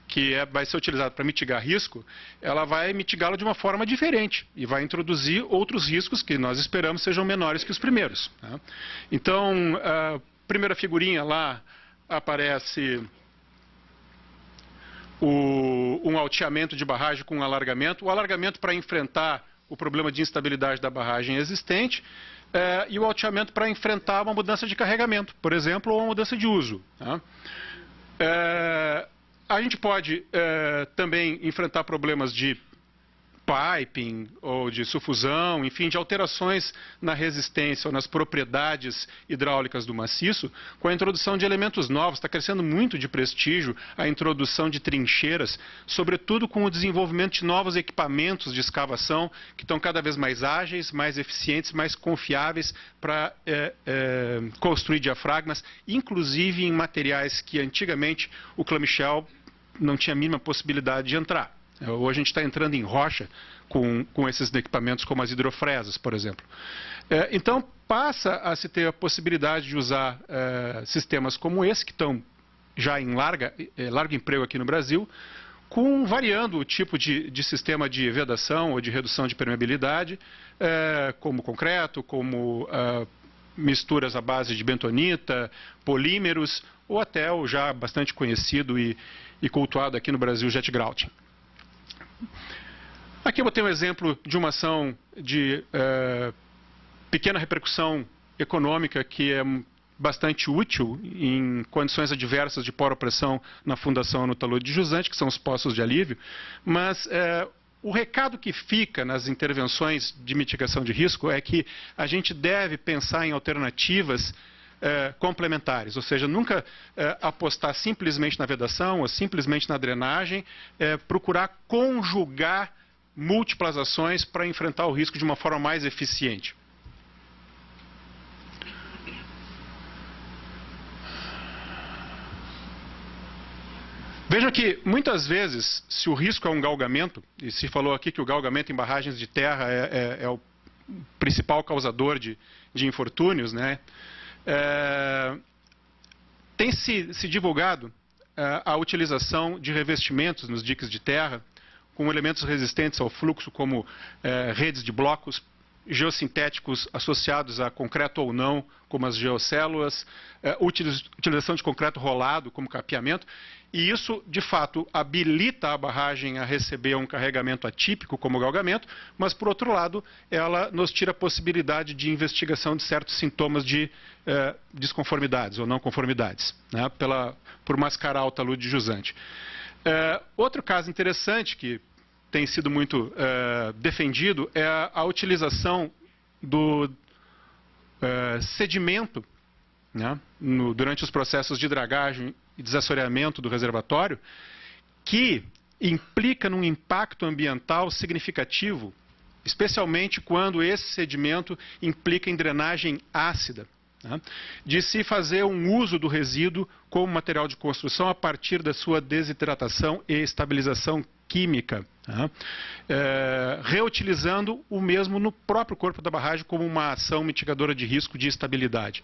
que vai ser utilizada para mitigar risco, ela vai mitigá-lo de uma forma diferente e vai introduzir outros riscos que nós esperamos sejam menores que os primeiros, né? Então, a primeira figurinha lá aparece um alteamento de barragem com um alargamento. O alargamento para enfrentar o problema de instabilidade da barragem existente, e o alteamento para enfrentar uma mudança de carregamento, por exemplo, ou uma mudança de uso, né? A gente pode também enfrentar problemas de piping ou de sufusão, enfim, de alterações na resistência ou nas propriedades hidráulicas do maciço, com a introdução de elementos novos. Está crescendo muito de prestígio a introdução de trincheiras, sobretudo com o desenvolvimento de novos equipamentos de escavação que estão cada vez mais ágeis, mais eficientes, mais confiáveis para construir diafragmas, inclusive em materiais que antigamente o clamshell não tinha a mínima possibilidade de entrar. Hoje a gente está entrando em rocha com esses equipamentos como as hidrofresas, por exemplo. Então, passa a se ter a possibilidade de usar sistemas como esse, que estão já em largo emprego aqui no Brasil, variando o tipo de sistema de vedação ou de redução de permeabilidade, como concreto, como misturas à base de bentonita, polímeros, ou até o já bastante conhecido e cultuado aqui no Brasil, jet grouting. Aqui eu botei um exemplo de uma ação de pequena repercussão econômica que é bastante útil em condições adversas de poropressão na fundação no talude de jusante, que são os poços de alívio, mas o recado que fica nas intervenções de mitigação de risco é que a gente deve pensar em alternativas complementares, ou seja, nunca apostar simplesmente na vedação ou simplesmente na drenagem, procurar conjugar múltiplas ações para enfrentar o risco de uma forma mais eficiente. Veja que, muitas vezes, se o risco é um galgamento, e se falou aqui que o galgamento em barragens de terra é o principal causador de infortúnios, né? Tem se divulgado a utilização de revestimentos nos diques de terra com elementos resistentes ao fluxo, como redes de blocos geossintéticos associados a concreto ou não, como as geocélulas, utilização de concreto rolado como capeamento, e isso, de fato, habilita a barragem a receber um carregamento atípico como o galgamento, mas, por outro lado, ela nos tira a possibilidade de investigação de certos sintomas de desconformidades ou não conformidades, né, por mascarar o talude de jusante. Outro caso interessante que tem sido muito defendido é a utilização do sedimento, né, durante os processos de dragagem e desassoreamento do reservatório, que implica num impacto ambiental significativo, especialmente quando esse sedimento implica em drenagem ácida, né, de se fazer um uso do resíduo como material de construção a partir da sua desidratação e estabilização química, né, reutilizando o mesmo no próprio corpo da barragem como uma ação mitigadora de risco de estabilidade.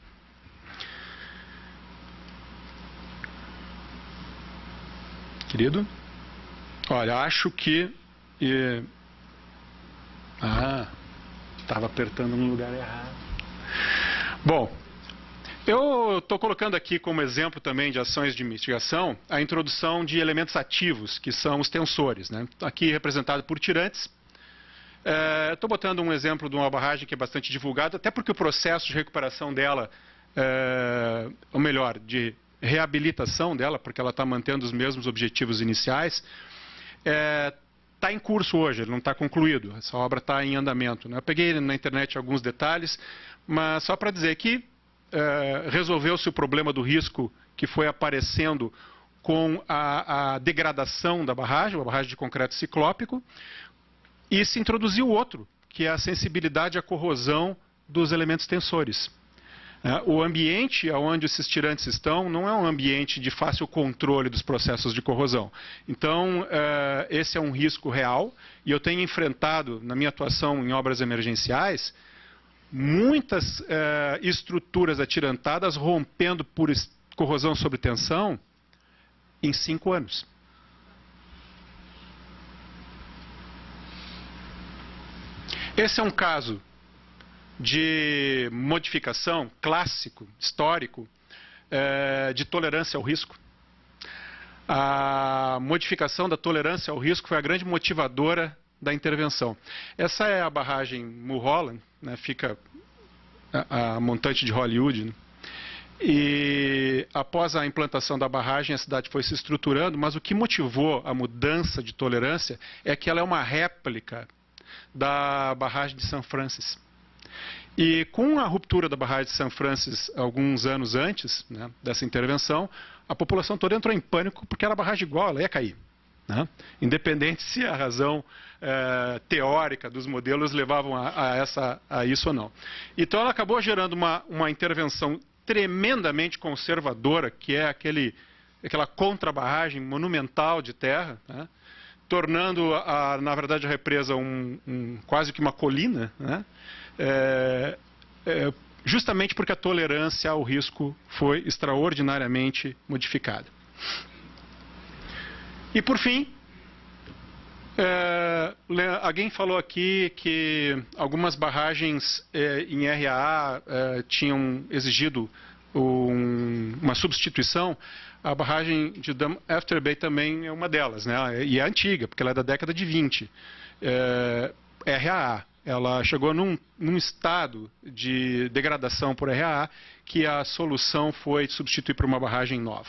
Querido? Olha, acho que... estava apertando no lugar errado. Bom, eu estou colocando aqui como exemplo também de ações de mitigação a introdução de elementos ativos, que são os tensores, né? Aqui representado por tirantes. Estou botando um exemplo de uma barragem que é bastante divulgada, até porque o processo de recuperação dela, ou melhor, de reabilitação dela, porque ela está mantendo os mesmos objetivos iniciais, está em curso hoje, ele não está concluído, essa obra está em andamento, né? Eu peguei na internet alguns detalhes, mas só para dizer que resolveu-se o problema do risco que foi aparecendo com a degradação da barragem, uma barragem de concreto ciclópico, e se introduziu outro, que é a sensibilidade à corrosão dos elementos tensores. O ambiente onde esses tirantes estão não é um ambiente de fácil controle dos processos de corrosão. Então, esse é um risco real, e eu tenho enfrentado, na minha atuação em obras emergenciais, muitas estruturas atirantadas rompendo por corrosão sob tensão em 5 anos. Esse é um caso de modificação clássico, histórico, de tolerância ao risco. A modificação da tolerância ao risco foi a grande motivadora da intervenção. Essa é a barragem Mulholland, né, fica a montante de Hollywood, né? E após a implantação da barragem, a cidade foi se estruturando, mas o que motivou a mudança de tolerância é que ela é uma réplica da barragem de São Francis. E com a ruptura da barragem de São Francis, alguns anos antes, né, dessa intervenção, a população toda entrou em pânico porque era barragem igual, ela ia cair, né? Independente se a razão teórica dos modelos levavam a isso ou não. Então ela acabou gerando uma intervenção tremendamente conservadora, que é aquela contrabarragem monumental de terra, né, tornando, na verdade, a represa quase que uma colina, né? Justamente porque a tolerância ao risco foi extraordinariamente modificada. E, por fim, alguém falou aqui que algumas barragens em RAA tinham exigido uma substituição. A barragem de Dam After Bay também é uma delas, né? E é antiga, porque ela é da década de 20. RAA. Ela chegou num estado de degradação por RAA que a solução foi substituir por uma barragem nova.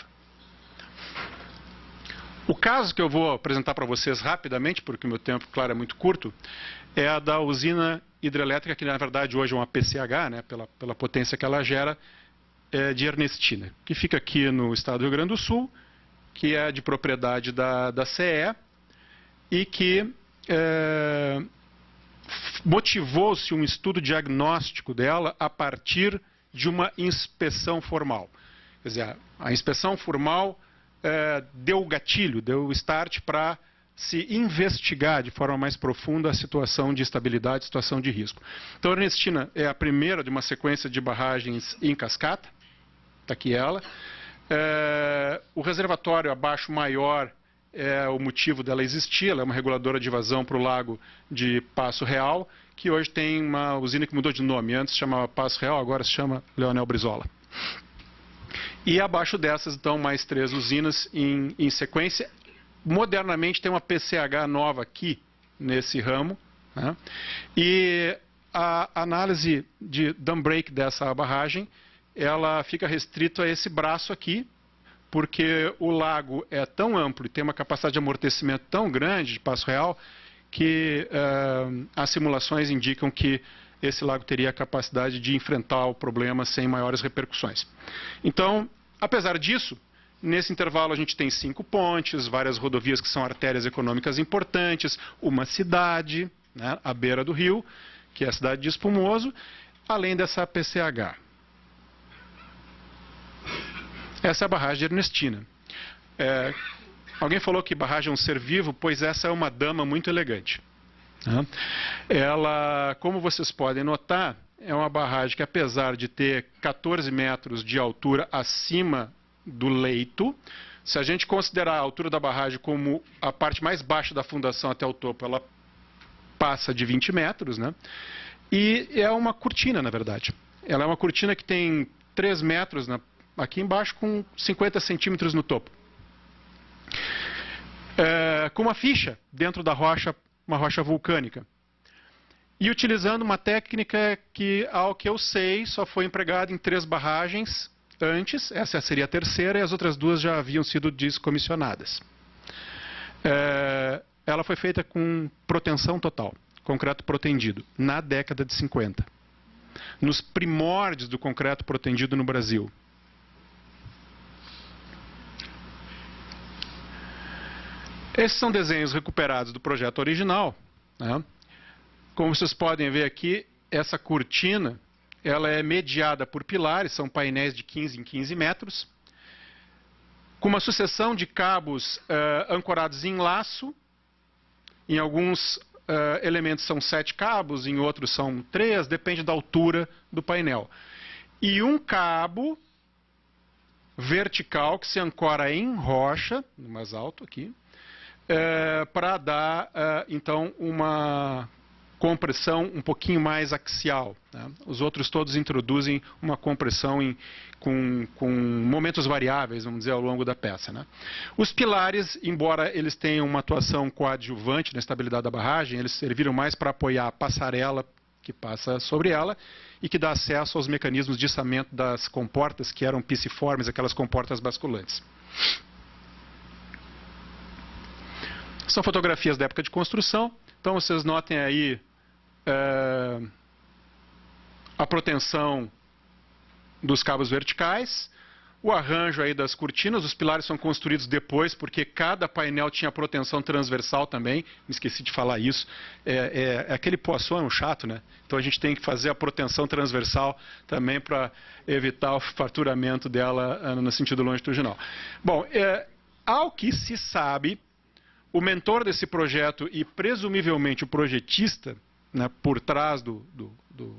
O caso que eu vou apresentar para vocês rapidamente, porque o meu tempo, claro, é muito curto, é a da usina hidrelétrica, que na verdade hoje é uma PCH, né, pela potência que ela gera, de Ernestina, que fica aqui no estado do Rio Grande do Sul, que é de propriedade da CE e que motivou-se um estudo diagnóstico dela a partir de uma inspeção formal. Quer dizer, a inspeção formal deu o gatilho, deu o start para se investigar de forma mais profunda a situação de estabilidade, situação de risco. Então, a Ernestina é a primeira de uma sequência de barragens em cascata. Está aqui ela. O reservatório abaixo maior é o motivo dela existir. Ela é uma reguladora de vazão para o lago de Passo Real, que hoje tem uma usina que mudou de nome. Antes se chamava Passo Real, agora se chama Leonel Brizola. E abaixo dessas, então, mais 3 usinas em sequência. Modernamente tem uma PCH nova aqui, nesse ramo, né? E a análise de dam break dessa barragem, ela fica restrita a esse braço aqui, porque o lago é tão amplo e tem uma capacidade de amortecimento tão grande de Passo Real, que as simulações indicam que esse lago teria a capacidade de enfrentar o problema sem maiores repercussões. Então, apesar disso, nesse intervalo a gente tem 5 pontes, várias rodovias que são artérias econômicas importantes, uma cidade, né, à beira do rio, que é a cidade de Espumoso, além dessa PCH. Essa é a barragem de Ernestina. Alguém falou que barragem é um ser vivo, pois essa é uma dama muito elegante. Ela, como vocês podem notar, é uma barragem que, apesar de ter 14 metros de altura acima do leito, se a gente considerar a altura da barragem como a parte mais baixa da fundação até o topo, ela passa de 20 metros, né? E é uma cortina, na verdade. Ela é uma cortina que tem 3 metros aqui embaixo com 50 centímetros no topo. Com uma ficha dentro da rocha, uma rocha vulcânica. E utilizando uma técnica que, ao que eu sei, só foi empregada em 3 barragens antes. Essa seria a terceira e as outras 2 já haviam sido descomissionadas. Ela foi feita com proteção total, concreto protendido, na década de 50. Nos primórdios do concreto protendido no Brasil. Esses são desenhos recuperados do projeto original, né? Como vocês podem ver aqui, essa cortina ela é mediada por pilares, são painéis de 15 em 15 metros, com uma sucessão de cabos ancorados em laço. Em alguns elementos são 7 cabos, em outros são 3, depende da altura do painel. E um cabo vertical que se ancora em rocha, no mais alto aqui, para dar, então, uma compressão um pouquinho mais axial, né? Os outros todos introduzem uma compressão com momentos variáveis, vamos dizer, ao longo da peça, né? Os pilares, embora eles tenham uma atuação coadjuvante na estabilidade da barragem, eles serviram mais para apoiar a passarela que passa sobre ela e que dá acesso aos mecanismos de içamento das comportas, que eram pisciformes, aquelas comportas basculantes. São fotografias da época de construção. Então, vocês notem aí a proteção dos cabos verticais, o arranjo aí das cortinas. Os pilares são construídos depois, porque cada painel tinha proteção transversal também. Me esqueci de falar isso. Aquele poisson é um chato, né? Então, a gente tem que fazer a proteção transversal também para evitar o faturamento dela no sentido longitudinal. Bom, ao que se sabe, O mentor desse projeto e presumivelmente o projetista, né, por trás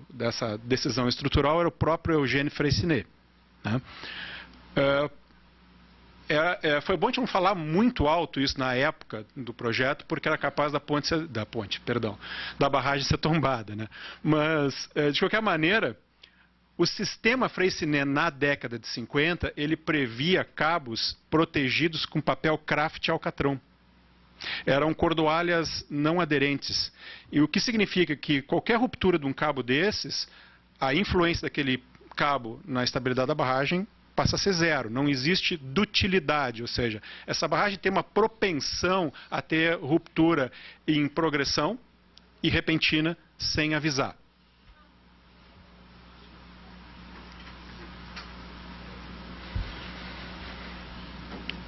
dessa decisão estrutural, era o próprio Eugène Freycinet, né? Foi bom a gente não falar muito alto isso na época do projeto, porque era capaz da barragem ser tombada, né? Mas, de qualquer maneira, o sistema Freycinet na década de 50, ele previa cabos protegidos com papel craft alcatrão. Eram cordoalhas não aderentes. E o que significa que qualquer ruptura de um cabo desses, a influência daquele cabo na estabilidade da barragem passa a ser zero. Não existe dutilidade, ou seja, essa barragem tem uma propensão a ter ruptura em progressão e repentina sem avisar.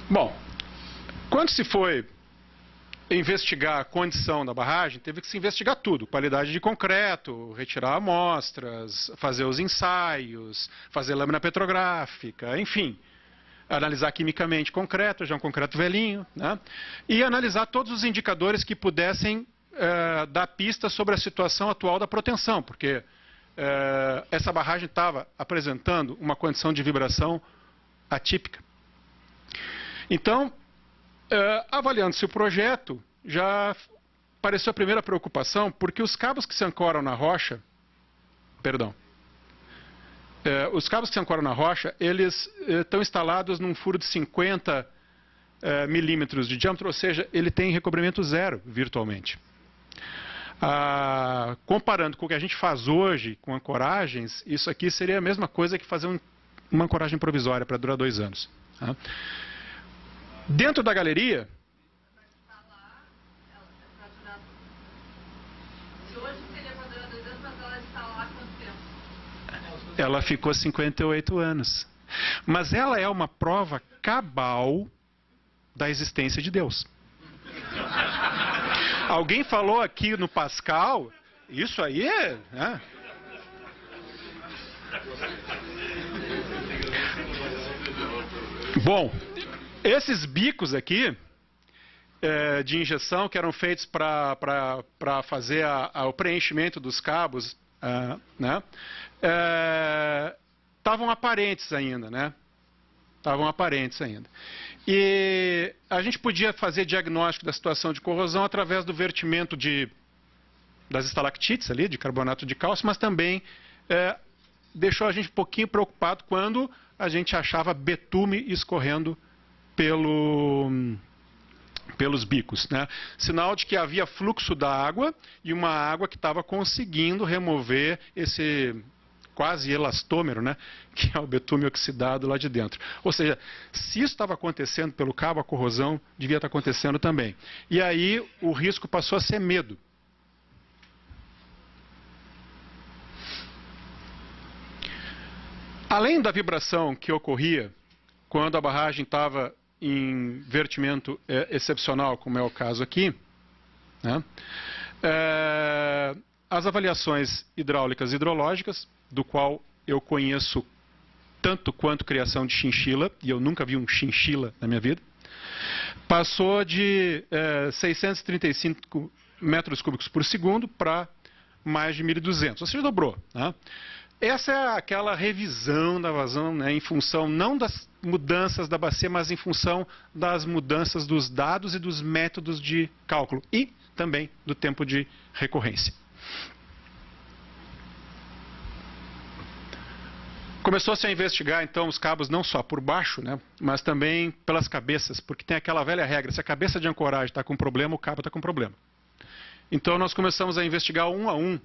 Bom, quando se foi investigar a condição da barragem, teve que se investigar tudo. Qualidade de concreto, retirar amostras, fazer os ensaios, fazer lâmina petrográfica, enfim. Analisar quimicamente concreto, já é um concreto velhinho, né? E analisar todos os indicadores que pudessem dar pista sobre a situação atual da proteção, porque essa barragem estava apresentando uma condição de vibração atípica. Então, avaliando-se o projeto, já apareceu a primeira preocupação, porque os cabos que se ancoram na rocha, os cabos que se ancoram na rocha, eles estão instalados num furo de 50 milímetros de diâmetro, ou seja, ele tem recobrimento zero, virtualmente. Comparando com o que a gente faz hoje com ancoragens, isso aqui seria a mesma coisa que fazer uma ancoragem provisória para durar 2 anos. Tá? Dentro da galeria, ela ficou 58 anos. Mas ela é uma prova cabal da existência de Deus. Alguém falou aqui no Pascal, isso aí é... Né? Bom, esses bicos aqui de injeção que eram feitos para fazer o preenchimento dos cabos, né, estavam aparentes ainda, né? Estavam aparentes ainda. E a gente podia fazer diagnóstico da situação de corrosão através do vertimento das estalactites ali, de carbonato de cálcio, mas também deixou a gente um pouquinho preocupado quando a gente achava betume escorrendo pelos bicos, né? Sinal de que havia fluxo da água e uma água que estava conseguindo remover esse quase elastômero, né? Que é o betume oxidado lá de dentro. Ou seja, se isso estava acontecendo pelo cabo, a corrosão devia estar acontecendo também. E aí o risco passou a ser medo. Além da vibração que ocorria quando a barragem estava em vertimento excepcional, como é o caso aqui, né, as avaliações hidráulicas e hidrológicas, do qual eu conheço tanto quanto criação de chinchila, e eu nunca vi um chinchila na minha vida, passou de 635 metros cúbicos por segundo para mais de 1.200, ou seja, dobrou, né? Essa é aquela revisão da vazão, né, em função não das mudanças da bacia, mas em função das mudanças dos dados e dos métodos de cálculo e também do tempo de recorrência. Começou-se a investigar, então, os cabos não só por baixo, né, mas também pelas cabeças, porque tem aquela velha regra, se a cabeça de ancoragem está com problema, o cabo está com problema. Então, nós começamos a investigar um a um.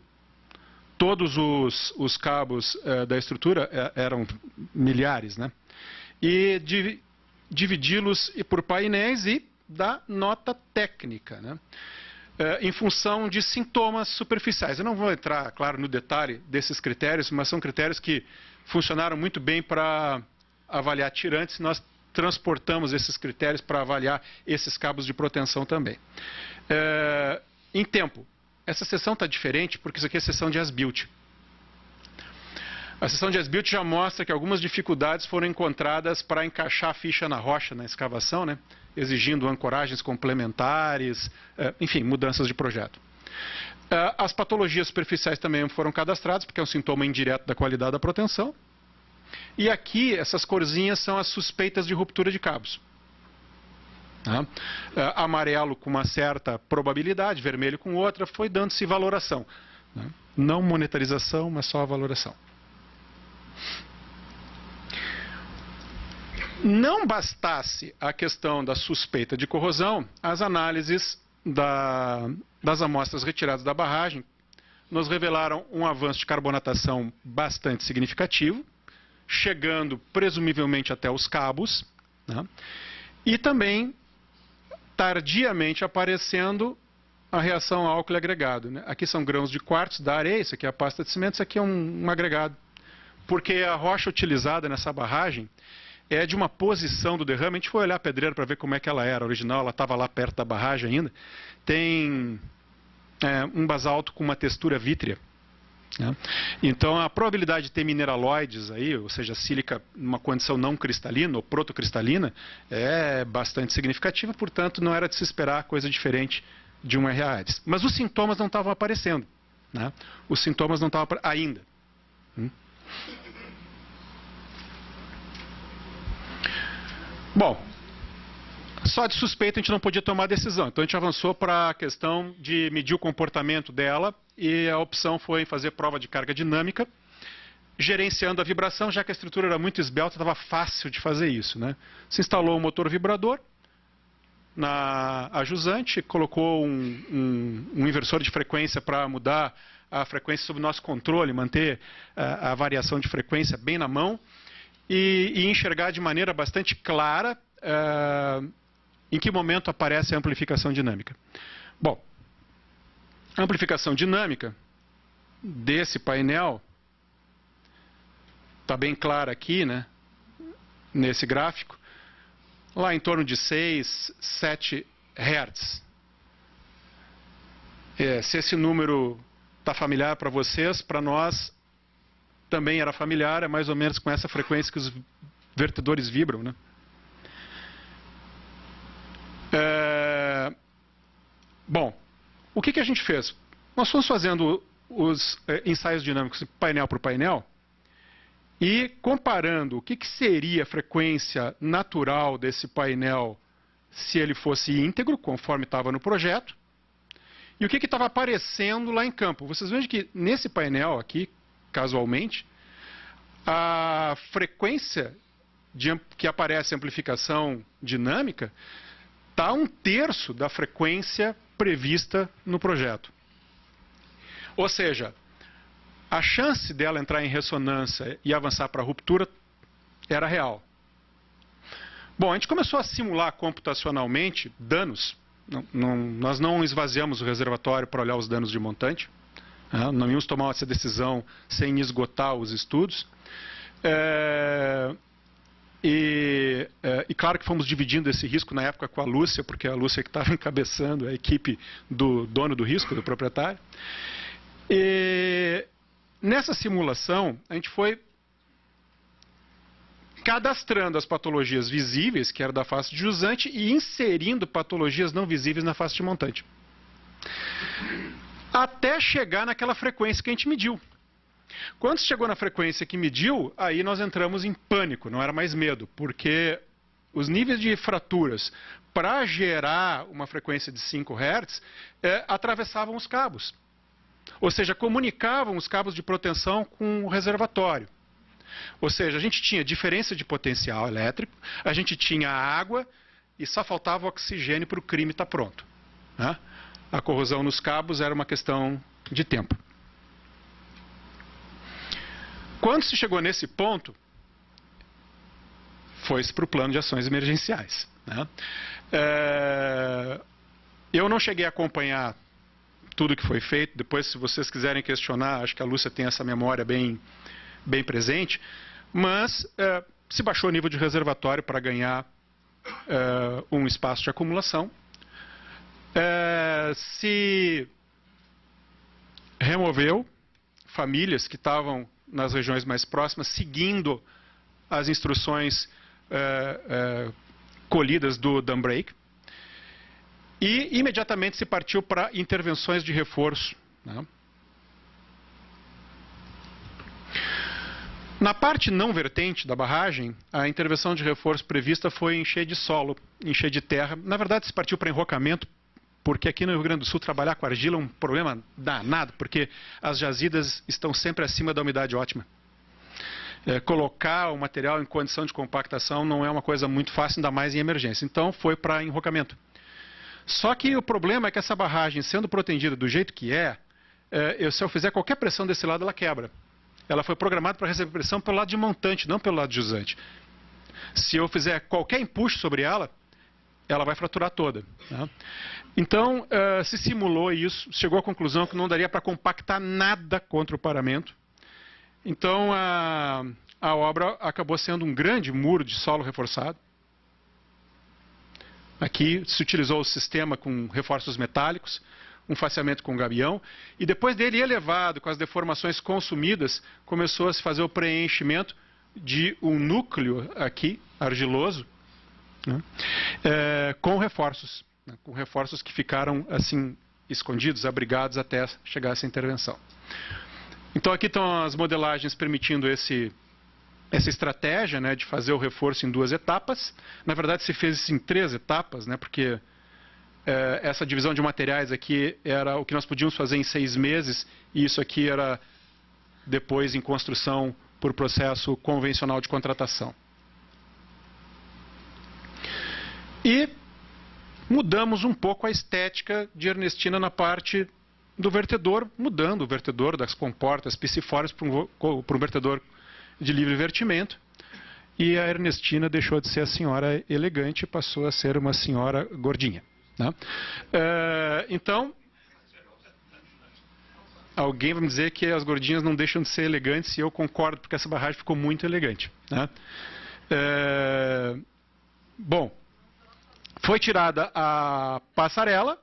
Todos os cabos da estrutura, eram milhares, né? E dividi-los por painéis e dar nota técnica, né? Em função de sintomas superficiais. Eu não vou entrar, claro, no detalhe desses critérios, mas são critérios que funcionaram muito bem para avaliar tirantes. Nós transportamos esses critérios para avaliar esses cabos de proteção também. Em tempo. Essa sessão está diferente porque isso aqui é sessão de as-built. A seção de as-built já mostra que algumas dificuldades foram encontradas para encaixar a ficha na rocha, na escavação, né? Exigindo ancoragens complementares, enfim, mudanças de projeto. As patologias superficiais também foram cadastradas, porque é um sintoma indireto da qualidade da proteção. E aqui, essas corzinhas são as suspeitas de ruptura de cabos. Amarelo com uma certa probabilidade, vermelho com outra, foi dando-se valoração. Não monetarização, mas só a valoração. Não bastasse a questão da suspeita de corrosão, as análises das amostras retiradas da barragem nos revelaram um avanço de carbonatação bastante significativo, chegando presumivelmente até os cabos, né? E também tardiamente aparecendo a reação álcool agregado, né? Aqui são grãos de quartzo da areia, isso aqui é a pasta de cimento, isso aqui é um agregado. Porque a rocha utilizada nessa barragem é de uma posição do derrame. A gente foi olhar a pedreira para ver como é que ela era original, ela estava lá perto da barragem ainda. Tem um basalto com uma textura vítrea, né? Então a probabilidade de ter mineraloides aí, ou seja, sílica numa condição não cristalina ou protocristalina, é bastante significativa, portanto não era de se esperar coisa diferente de um RAEDS. Mas os sintomas não estavam aparecendo, né? Os sintomas não estavam ainda. Bom, só de suspeita a gente não podia tomar decisão, então a gente avançou para a questão de medir o comportamento dela e a opção foi fazer prova de carga dinâmica, gerenciando a vibração, já que a estrutura era muito esbelta, estava fácil de fazer isso, né? Se instalou um motor vibrador na ajusante, colocou um inversor de frequência para mudar a frequência sob nosso controle, manter a variação de frequência bem na mão e enxergar de maneira bastante clara em que momento aparece a amplificação dinâmica. Bom, a amplificação dinâmica desse painel está bem clara aqui, né, nesse gráfico, lá em torno de 6, 7 Hz. Se esse número está familiar para vocês, para nós também era familiar, é mais ou menos com essa frequência que os vertedores vibram, né? Bom, o que a gente fez? Nós fomos fazendo os ensaios dinâmicos painel por painel e comparando o que seria a frequência natural desse painel se ele fosse íntegro, conforme estava no projeto, e o que estava aparecendo lá em campo. Vocês veem que nesse painel aqui, casualmente, a frequência que aparece amplificação dinâmica está 1/3 da frequência prevista no projeto. Ou seja, a chance dela entrar em ressonância e avançar para a ruptura era real. Bom, a gente começou a simular computacionalmente danos. Nós não esvaziamos o reservatório para olhar os danos de montante. Não íamos tomar essa decisão sem esgotar os estudos. E claro que fomos dividindo esse risco na época com a Lúcia, porque é a Lúcia que estava encabeçando a equipe do dono do risco, do proprietário. E nessa simulação, a gente foi cadastrando as patologias visíveis, que era da face de jusante, e inserindo patologias não visíveis na face de montante. Até chegar naquela frequência que a gente mediu. Quando chegou na frequência que mediu, aí nós entramos em pânico, não era mais medo, porque os níveis de fraturas para gerar uma frequência de 5 Hz atravessavam os cabos. Ou seja, comunicavam os cabos de proteção com o reservatório. Ou seja, a gente tinha diferença de potencial elétrico, a gente tinha água e só faltava o oxigênio para o crime estar pronto, né? A corrosão nos cabos era uma questão de tempo. Quando se chegou nesse ponto, foi-se para o plano de ações emergenciais, né? Eu não cheguei a acompanhar tudo que foi feito. Depois, se vocês quiserem questionar, acho que a Lúcia tem essa memória bem presente, mas se baixou o nível de reservatório para ganhar um espaço de acumulação. Se removeu famílias que estavam nas regiões mais próximas, seguindo as instruções colhidas do dam break. E imediatamente se partiu para intervenções de reforço, né? Na parte não vertente da barragem, a intervenção de reforço prevista foi encher de solo, encher de terra. Na verdade, se partiu para enrocamento, porque aqui no Rio Grande do Sul trabalhar com argila é um problema danado, porque as jazidas estão sempre acima da umidade ótima. Colocar o material em condição de compactação não é uma coisa muito fácil, ainda mais em emergência. Então, foi para enrocamento. Só que o problema é que essa barragem, sendo protegida do jeito que se eu fizer qualquer pressão desse lado, ela quebra. Ela foi programada para receber pressão pelo lado de montante, não pelo lado de jusante. Se eu fizer qualquer empuxo sobre ela, ela vai fraturar toda, né? Então, se simulou isso, chegou à conclusão que não daria para compactar nada contra o paramento. Então, a obra acabou sendo um grande muro de solo reforçado. Aqui se utilizou o sistema com reforços metálicos, um faceamento com gabião, e depois dele elevado, com as deformações consumidas, começou a se fazer o preenchimento de um núcleo aqui, argiloso, né? Com reforços, né? Com reforços que ficaram assim escondidos, abrigados até chegar essa intervenção. Então aqui estão as modelagens permitindo essa estratégia, né, de fazer o reforço em 2 etapas. Na verdade, se fez isso em 3 etapas, né, porque essa divisão de materiais aqui era o que nós podíamos fazer em 6 meses, e isso aqui era depois em construção por processo convencional de contratação. E mudamos um pouco a estética de Ernestina na parte do vertedor, mudando o vertedor das comportas piscifórias para um vertedor de livre vertimento, e a Ernestina deixou de ser a senhora elegante e passou a ser uma senhora gordinha, né? Então, alguém vai me dizer que as gordinhas não deixam de ser elegantes, e eu concordo, porque essa barragem ficou muito elegante, né? Bom, foi tirada a passarela,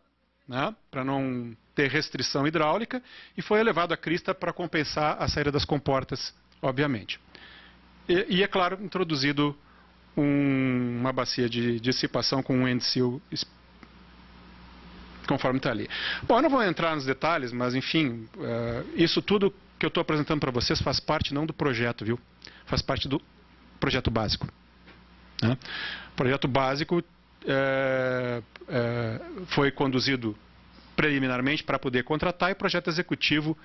né, para não ter restrição hidráulica, e foi elevado a crista para compensar a saída das comportas, obviamente. E é claro, introduzido uma bacia de dissipação com um end seal, conforme está ali. Bom, eu não vou entrar nos detalhes, mas enfim, isso tudo que eu estou apresentando para vocês faz parte não do projeto, viu? Faz parte do projeto básico, né? O projeto básico foi conduzido preliminarmente para poder contratar, e o projeto executivo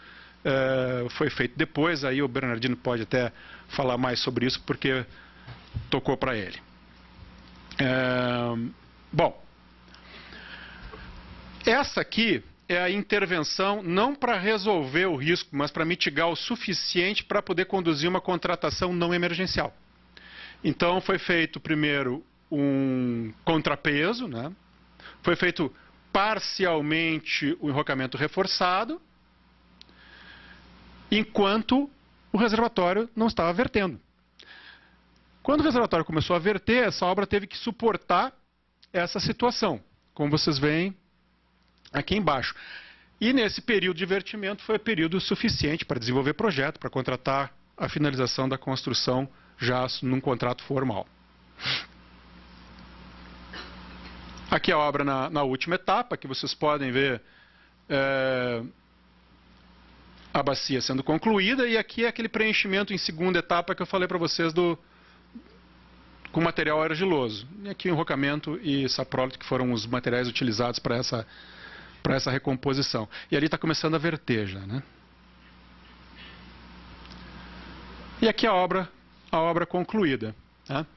foi feito depois. Aí o Bernardino pode até falar mais sobre isso, porque tocou para ele. Bom, essa aqui é a intervenção não para resolver o risco, mas para mitigar o suficiente para poder conduzir uma contratação não emergencial. Então foi feito primeiro um contrapeso, né? Foi feito parcialmente o enrocamento reforçado, enquanto o reservatório não estava vertendo. Quando o reservatório começou a verter, essa obra teve que suportar essa situação, como vocês veem aqui embaixo. E nesse período de vertimento foi período suficiente para desenvolver projeto, para contratar a finalização da construção já num contrato formal. Aqui a obra na última etapa, que vocês podem ver a bacia sendo concluída, e aqui é aquele preenchimento em segunda etapa que eu falei para vocês com material argiloso. E aqui o enrocamento e saprólito, que foram os materiais utilizados para essa recomposição. E ali está começando a verter já, né? E aqui a obra concluída, tá?